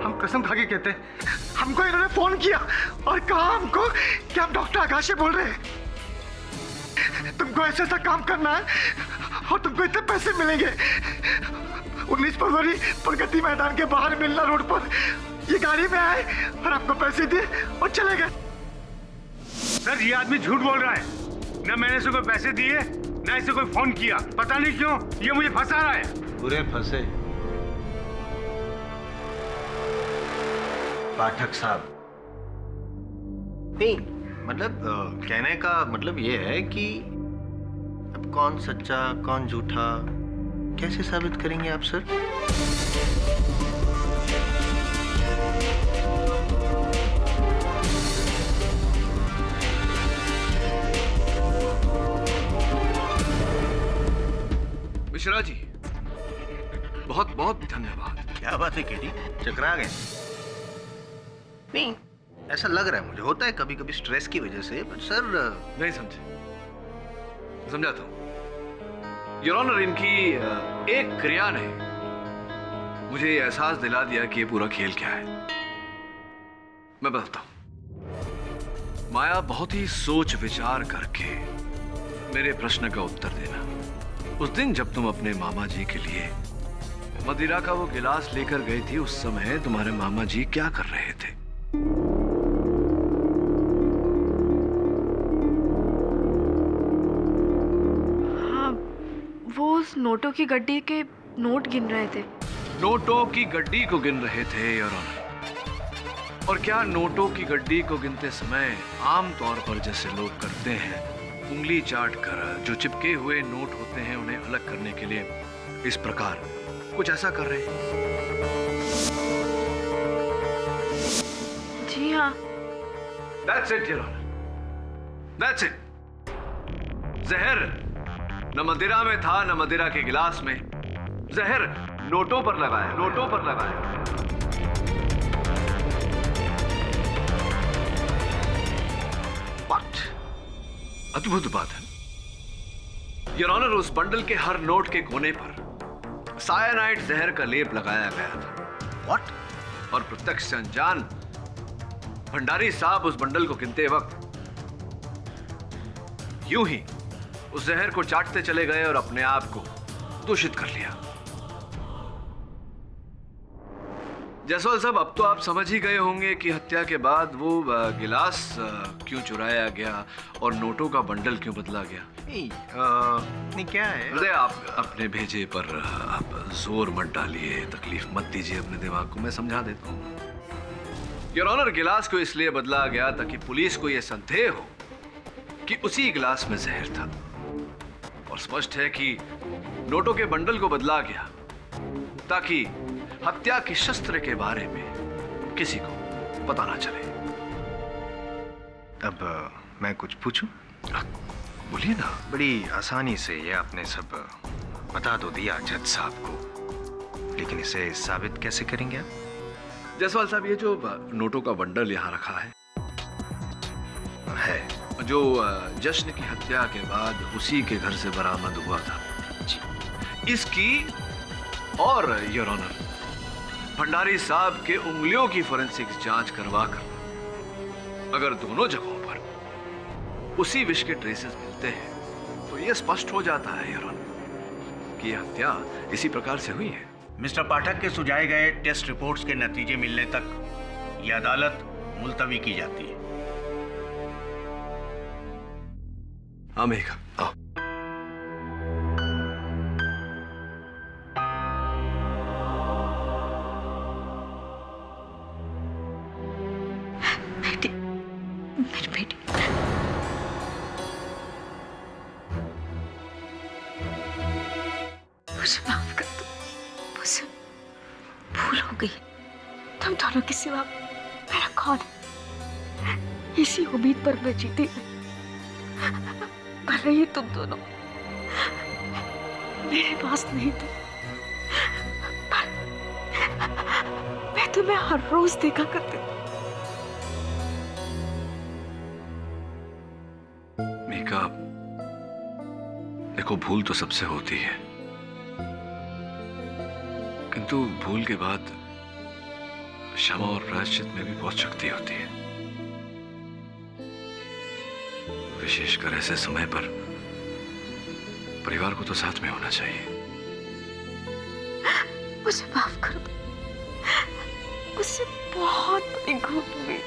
हम कसम खा के कहते हैं, हमको इन्होंने फोन किया और कहा हमको कि हम डॉक्टर आगाशे बोल रहे हैं। तुमको ऐसा काम करना है और तुमको इतने पैसे मिलेंगे। 19 फरवरी प्रगति मैदान के बाहर मिलना रोड पर ये गाड़ी में आए और आपको पैसे दिए और चले गए। सर, ये आदमी झूठ बोल रहा है। न मैंने इसे कोई पैसे दिए, न इसे कोई फोन किया। पता नहीं क्यों ये मुझे फंसा रहा है। बुरे फंसे पाठक साहब। नहीं, मतलब कहने का मतलब ये है कि अब कौन सच्चा कौन झूठा कैसे साबित करेंगे आप सर? मिश्रा जी, बहुत बहुत धन्यवाद। क्या बात है केडी, चकरा गए? नहीं, ऐसा लग रहा है मुझे, होता है कभी कभी स्ट्रेस की वजह से, बट सर नहीं समझे, समझाता हूं। योर ऑनर, इनकी एक क्रिया ने मुझे ये एहसास दिला दिया कि ये पूरा खेल क्या है। मैं बताता हूं। माया, बहुत ही सोच विचार करके मेरे प्रश्न का उत्तर देना। उस दिन जब तुम अपने मामा जी के लिए मदिरा का वो गिलास लेकर गई थी, उस समय तुम्हारे मामा जी क्या कर रहे थे? हाँ, वो उस नोटों की गड्डी के नोट गिन रहे थे। नोटों की गड्डी को गिन रहे थे योर ऑनर। और क्या नोटों की गड्डी को गिनते समय आम तौर पर जैसे लोग करते हैं, उंगली चाट कर जो चिपके हुए नोट होते हैं उन्हें अलग करने के लिए इस प्रकार कुछ ऐसा कर रहे हैं? जी हाँ। That's it, Your Honor. That's it. जहर न मदिरा में था, न मदिरा के गिलास में। जहर नोटों पर लगाया, नोटों पर लगाया। What? अद्भुत बात है। योर ऑनर, उस बंडल के हर नोट के कोने पर सायानाइड जहर का लेप लगाया गया था। What? और प्रत्यक्ष से अनजान भंडारी साहब उस बंडल को गिनते वक्त यूं ही उस जहर को चाटते चले गए और अपने आप को दूषित कर लिया। जायसवाल साहब, अब तो आप समझ ही गए होंगे कि हत्या के बाद वो गिलास क्यों चुराया गया और नोटों का बंडल क्यों बदला गया। नहीं क्या है? हृदय, आप अपने भेजे पर आप जोर मत डालिए, तकलीफ मत दीजिए अपने दिमाग को, मैं समझा देता हूँ। योर ऑनर, गिलास को इसलिए बदला गया ताकि पुलिस को यह संदेह हो कि उसी गिलास में जहर था। और स्पष्ट है कि नोटों के बंडल को बदला गया ताकि हत्या के शस्त्र के बारे में किसी को पता ना चले। अब मैं कुछ पूछूं? बोलिए ना। बड़ी आसानी से ये आपने सब बता तो दिया जज साहब को, लेकिन इसे साबित कैसे करेंगे आप? जायसवाल साहब, ये जो नोटों का बंडल यहाँ रखा है जो जश्न की हत्या के बाद उसी के घर से बरामद हुआ था, इसकी और योर ऑनर भंडारी साहब के उंगलियों की फोरेंसिक जांच करवाकर अगर दोनों जगहों पर उसी विष के ट्रेसेस मिलते हैं तो यह स्पष्ट हो जाता है योर ऑनर कि यह हत्या इसी प्रकार से हुई है। मिस्टर पाठक के सुझाए गए टेस्ट रिपोर्ट्स के नतीजे मिलने तक यह अदालत मुलतवी की जाती है। हाँ मेघा, आओ। बेटी, मेरी बेटी, मुझे माफ कर दो, मुझसे भूल हो गई। तुम दोनों के सिवा मेरा कौन है? इसी उम्मीद पर मैं जीती भले ही तुम दोनों मेरे पास नहीं थे, पर मैं तुम्हें हर रोज देखा करती थी। मीका, देखो, भूल तो सबसे होती है, किंतु भूल के बाद क्षमा और प्रायश्चित में भी बहुत शक्ति होती है। विशेषकर ऐसे समय पर परिवार को तो साथ में होना चाहिए। मुझे माफ कर दो, मुझसे बहुत बड़ी भूल हुई।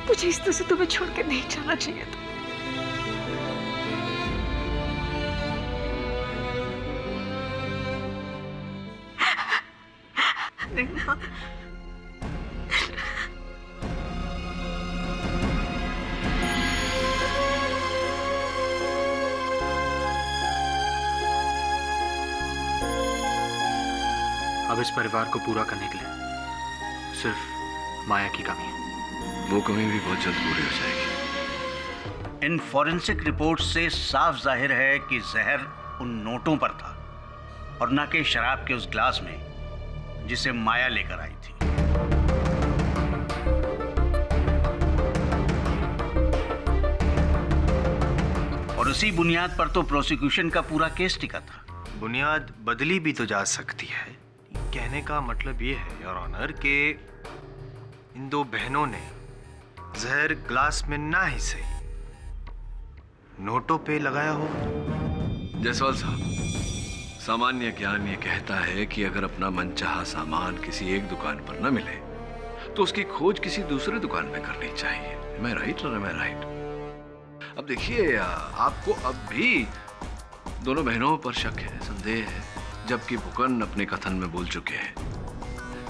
मुझे इस तरह से तुम्हें छोड़ के नहीं जाना चाहिए था। अब इस परिवार को पूरा करने के लिए सिर्फ माया की कमी है। वो कमी भी बहुत जल्द पूरी हो जाएगी। इन फॉरेंसिक रिपोर्ट से साफ जाहिर है कि जहर उन नोटों पर था और न कि शराब के उस ग्लास में जिसे माया लेकर आई थी। और उसी बुनियाद पर तो प्रोसिक्यूशन का पूरा केस टिका था। बुनियाद बदली भी तो जा सकती है। कहने का मतलब ये है योर ऑनर कि इन दो बहनों ने जहर ग्लास में ना ही सही नोटों पे लगाया हो। जायसवाल साहब, सामान्य ज्ञान ये कहता है कि अगर अपना मनचाहा सामान किसी एक दुकान पर न मिले तो उसकी खोज किसी दूसरे दुकान में करनी चाहिए। मैं राइट और मैं राइट? अब देखिए, आपको अब भी दोनों बहनों पर शक है, संदेह है, जबकि फुकन अपने कथन में बोल चुके हैं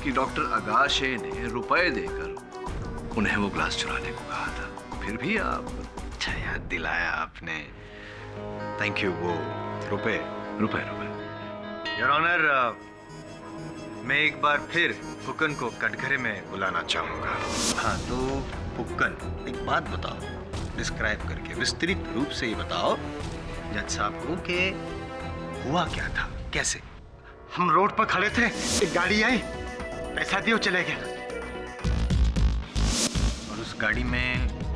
कि डॉक्टर अगाशे ने रुपए देकर उन्हें वो ग्लास चुराने को कहा था। फिर भी आप अच्छा याद दिलाया आपने, थैंक यू। वो रुपए योर ऑनर, मैं एक बार फिर फुकन को कटघरे में बुलाना चाहूंगा। हाँ तो फुकन, एक बात बताओ, डिस्क्राइब करके विस्तृत रूप से ही बताओ जज साहब को कि हुआ क्या था, कैसे? हम रोड पर खड़े थे, एक गाड़ी आई, पैसा दियो, चले गए। और उस गाड़ी में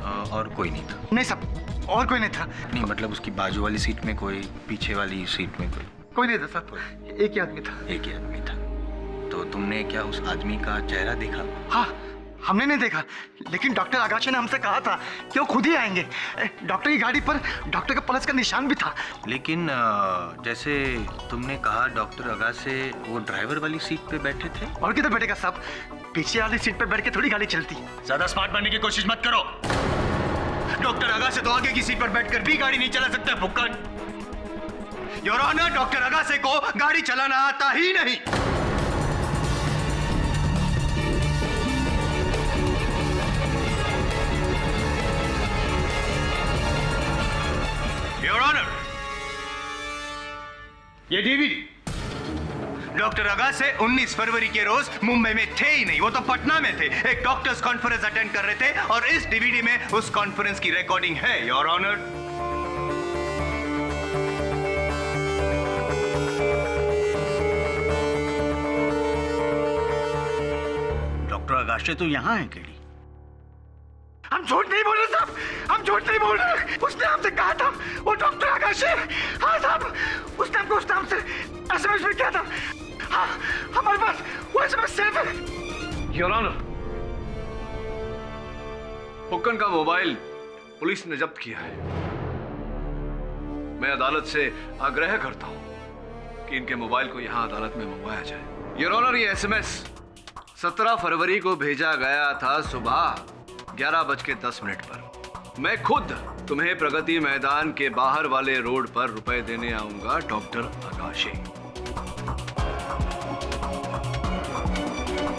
और कोई नहीं था? नहीं सब, और कोई नहीं था। नहीं मतलब उसकी बाजू वाली सीट में कोई, पीछे वाली सीट में कोई नहीं था साहब, एक ही आदमी था। एक ही आदमी था। तो तुमने क्या उस आदमी का चेहरा देखा? हाँ, हमने नहीं देखा, लेकिन डॉक्टर आगाशे ने हमसे कहा था कि वो खुद ही आएंगे। डॉक्टर की गाड़ी पर डॉक्टर का पल्स का निशान भी था। लेकिन जैसे तुमने कहा डॉक्टर अगाशे वो ड्राइवर वाली सीट पे बैठे थे। और किधर बैठेगा साहब, पीछे वाली सीट पे बैठ के थोड़ी गाड़ी चलती। ज्यादा स्मार्ट बनने की कोशिश मत करो। डॉक्टर अगाशे तो आगे की सीट पर बैठकर भी गाड़ी नहीं चला सकते फुक्कन। योर ऑनर, डॉक्टर अगाशे को गाड़ी चलाना आता ही नहीं। योर ऑनर, ये डीवीडी डॉक्टर अगाशे 19 फरवरी के रोज मुंबई में थे ही नहीं, वो तो पटना में थे, एक डॉक्टर्स कॉन्फ्रेंस अटेंड कर रहे थे और इस डीवीडी में उस कॉन्फ्रेंस की रिकॉर्डिंग है योर ऑनर। डॉक्टर अगाशे तो यहाँ है केडी। हम झूठ नहीं बोल रहे साहब, हम झूठ नहीं बोल रहे। उसने हमसे कहा था वो डॉक्टर आगाशे। हाँ साहब, उसने हमको उस नाम से एसएमएस भी किया था। हाँ, हमारे पास वो एसएमएस सेव है। योर ऑनर, फुक्कन का मोबाइल पुलिस ने जब्त किया है। मैं अदालत से आग्रह करता हूं कि इनके मोबाइल को यहां अदालत में मंगवाया जाए। योर ऑनर, ये एसएमएस 17 फरवरी को भेजा गया था सुबह 11:10 पर। मैं खुद तुम्हें प्रगति मैदान के बाहर वाले रोड पर रुपए देने आऊंगा, डॉक्टर अगाशे।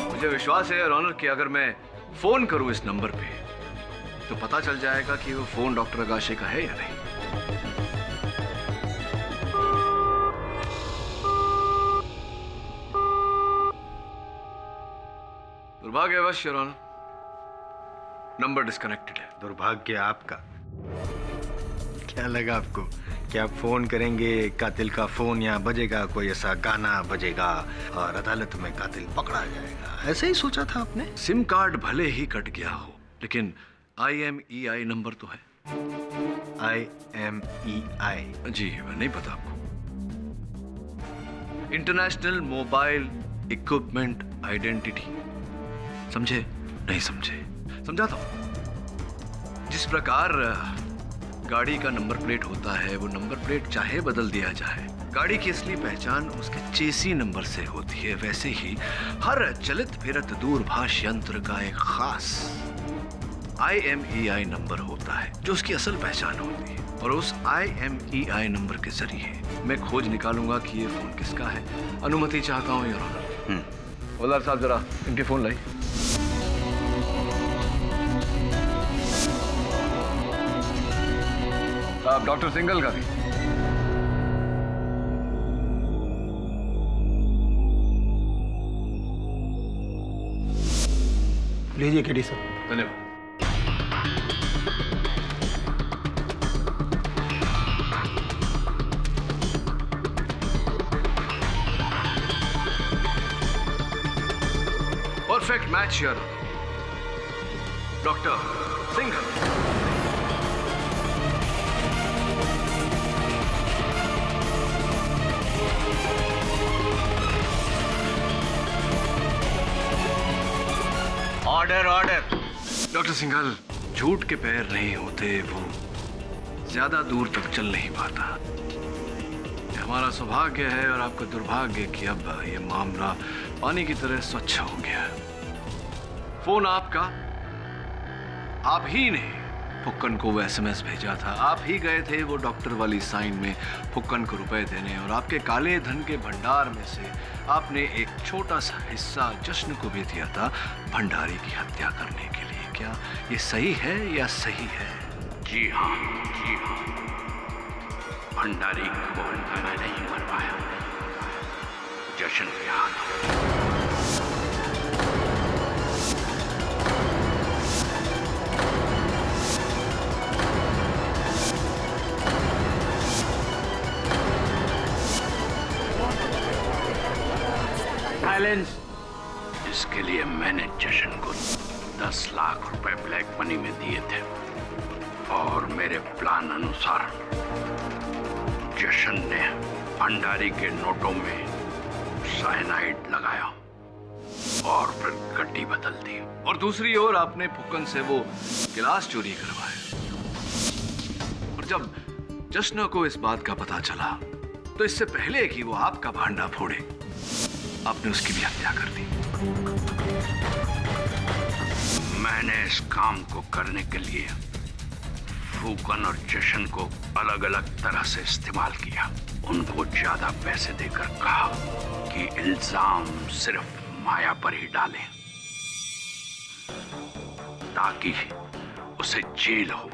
मुझे विश्वास है योर ऑनर कि अगर मैं फोन करूं इस नंबर पे तो पता चल जाएगा कि वो फोन डॉक्टर अगाशे का है या नहीं। दुर्भाग्यवश योर ऑनर, नंबर डिस्कनेक्टेड है। दुर्भाग्य आपका? क्या लगा आपको कि आप फोन करेंगे, कातिल का फोन यहाँ बजेगा, कोई ऐसा गाना बजेगा और अदालत में कातिल पकड़ा जाएगा? ऐसे ही सोचा था आपने? सिम कार्ड भले ही कट गया हो, लेकिन IMEI नंबर तो है। IMEI? जी नहीं पता आपको? International mobile equipment identity. समझे? नहीं समझे? समझाता हूं। जिस प्रकार गाड़ी का नंबर प्लेट होता है, वो नंबर प्लेट चाहे बदल दिया जाए, गाड़ी की असली पहचान उसके चेसी नंबर से होती है, वैसे ही हर चलित फिरत दूरभाष यंत्र का एक खास IMEI नंबर होता है जो उसकी असल पहचान होती है। और उस IMEI नंबर के जरिए मैं खोज निकालूंगा कि ये फोन किसका है। अनुमति चाहता हूं योर ऑनर। हवलदार साहब, जरा इनके फोन लाई। साहब, डॉक्टर सिंगल का भी। लीजिए केडी सर। धन्यवाद। परफेक्ट मैच यार doctor Singhal. Order order. Doctor Singhal, झूठ के पैर नहीं होते, वो ज्यादा दूर तक चल नहीं पाता। ये हमारा सौभाग्य है और आपका दुर्भाग्य कि अब ये मामला पानी की तरह स्वच्छ हो गया। फोन आपका, आप ही ने फुक्कन को वो एसएमएस भेजा था, आप ही गए थे वो डॉक्टर वाली साइन में फुक्कन को रुपए देने, और आपके काले धन के भंडार में से आपने एक छोटा सा हिस्सा जश्न को भी दिया था भंडारी की हत्या करने के लिए। क्या ये सही है या सही है? जी हाँ, जी हाँ। भंडारी को मैं नहीं मरवाया, जश्न के हाथ। इसके लिए मैंने जशन को 10 लाख रुपए ब्लैक मनी में दिए थे और मेरे प्लान अनुसार जशन ने भंडारी के नोटों में साइनाइड लगाया और फिर गड्डी बदल दी। और दूसरी ओर आपने फुक्कन से वो गिलास चोरी करवाया, और जब जश्न को इस बात का पता चला तो इससे पहले कि वो आपका भांडा फोड़े आपने उसकी भी हत्या कर दी। मैंने इस काम को करने के लिए फूकन और जशन को अलग अलग तरह से इस्तेमाल किया। उनको ज्यादा पैसे देकर कहा कि इल्जाम सिर्फ माया पर ही डालें ताकि उसे जेल हो,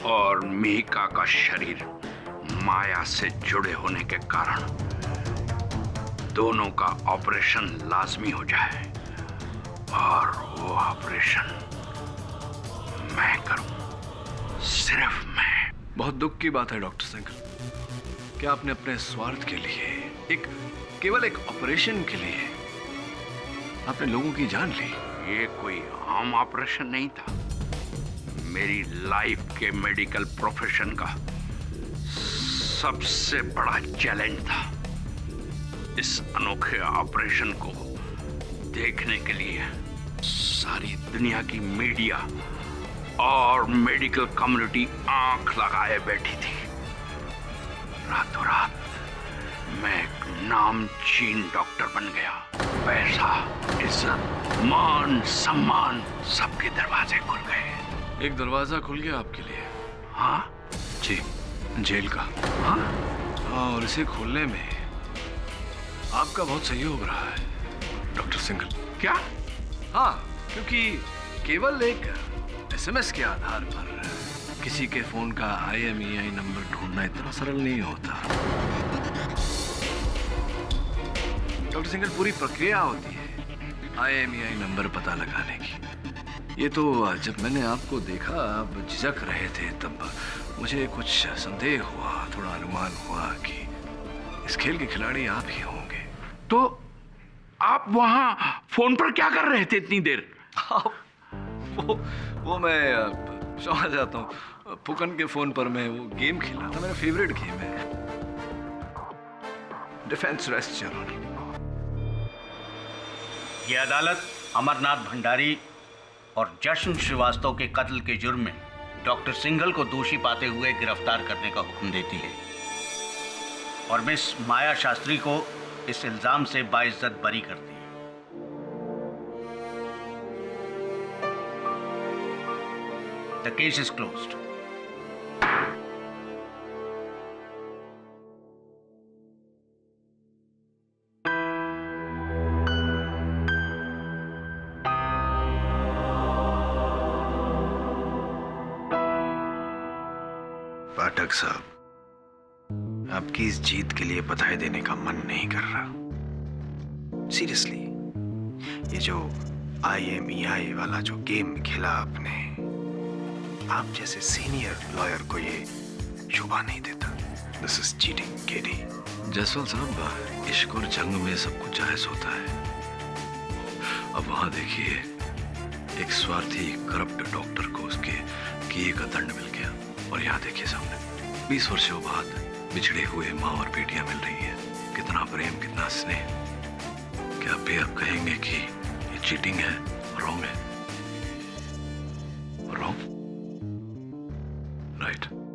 और मिहिका का शरीर माया से जुड़े होने के कारण दोनों का ऑपरेशन लाजमी हो जाए, और वो ऑपरेशन मैं करूं, सिर्फ मैं। बहुत दुख की बात है डॉक्टर सिंघल कि आपने अपने स्वार्थ के लिए केवल एक ऑपरेशन के लिए आपने लोगों की जान ली। ये कोई आम ऑपरेशन नहीं था, मेरी लाइफ के मेडिकल प्रोफेशन का सबसे बड़ा चैलेंज था। इस अनोखे ऑपरेशन को देखने के लिए सारी दुनिया की मीडिया और मेडिकल कम्युनिटी आंख लगाए बैठी थी। रातों रात मैं एक नामचीन डॉक्टर बन गया। पैसा, इज्जत, मान, सम्मान, सबके दरवाजे खुल गए। एक दरवाजा खुल गया आपके लिए? हाँ जी, जेल का। हाँ, और इसे खोलने में आपका बहुत सहयोग रहा है डॉक्टर सिंघल। क्या? हाँ, क्योंकि केवल एक एसएमएस के आधार पर किसी के फोन का IMEI नंबर ढूंढना इतना सरल नहीं होता। डॉक्टर सिंघल, पूरी प्रक्रिया होती है IMEI नंबर पता लगाने की। ये तो जब मैंने आपको देखा आप झिझक रहे थे तब मुझे कुछ संदेह हुआ, थोड़ा अनुमान हुआ कि इस खेल के खिलाड़ी आप ही होंगे। तो आप वहां फोन पर क्या कर रहे थे इतनी देर? वो मैं समझ जाता हूँ, फुकन के फोन पर मैं वो गेम खेला था, मेरा फेवरेट गेम है, डिफेंस रेस्ट जरूरी। ये अदालत अमरनाथ भंडारी और जश्न श्रीवास्तव के कत्ल के जुर्म में डॉक्टर सिंघल को दोषी पाते हुए गिरफ्तार करने का हुक्म देती है और मिस माया शास्त्री को इस इल्जाम से बाइज्जत बरी करती है। The case is closed. पाठक साहब, आपकी इस जीत के लिए बधाई देने का मन नहीं कर रहा। सीरियसली, ये जो IMEI वाला जो गेम खेला आपने, आप जैसे सीनियर लॉयर को ये शोभा नहीं देता। This is cheating, KD. Jaswant साहब, इश्क और जंग में सब कुछ जायज होता है। अब वहां देखिए, एक स्वार्थी करप्ट डॉक्टर को उसके किए का दंड मिल गया, और यहाँ देखिए सामने 20 वर्षों बाद बिछड़े हुए माँ और बेटियां मिल रही है। कितना प्रेम, कितना स्नेह। क्या आप भी अब कहेंगे कि ये चीटिंग है, रॉन्ग है? रॉन्ग? राइट।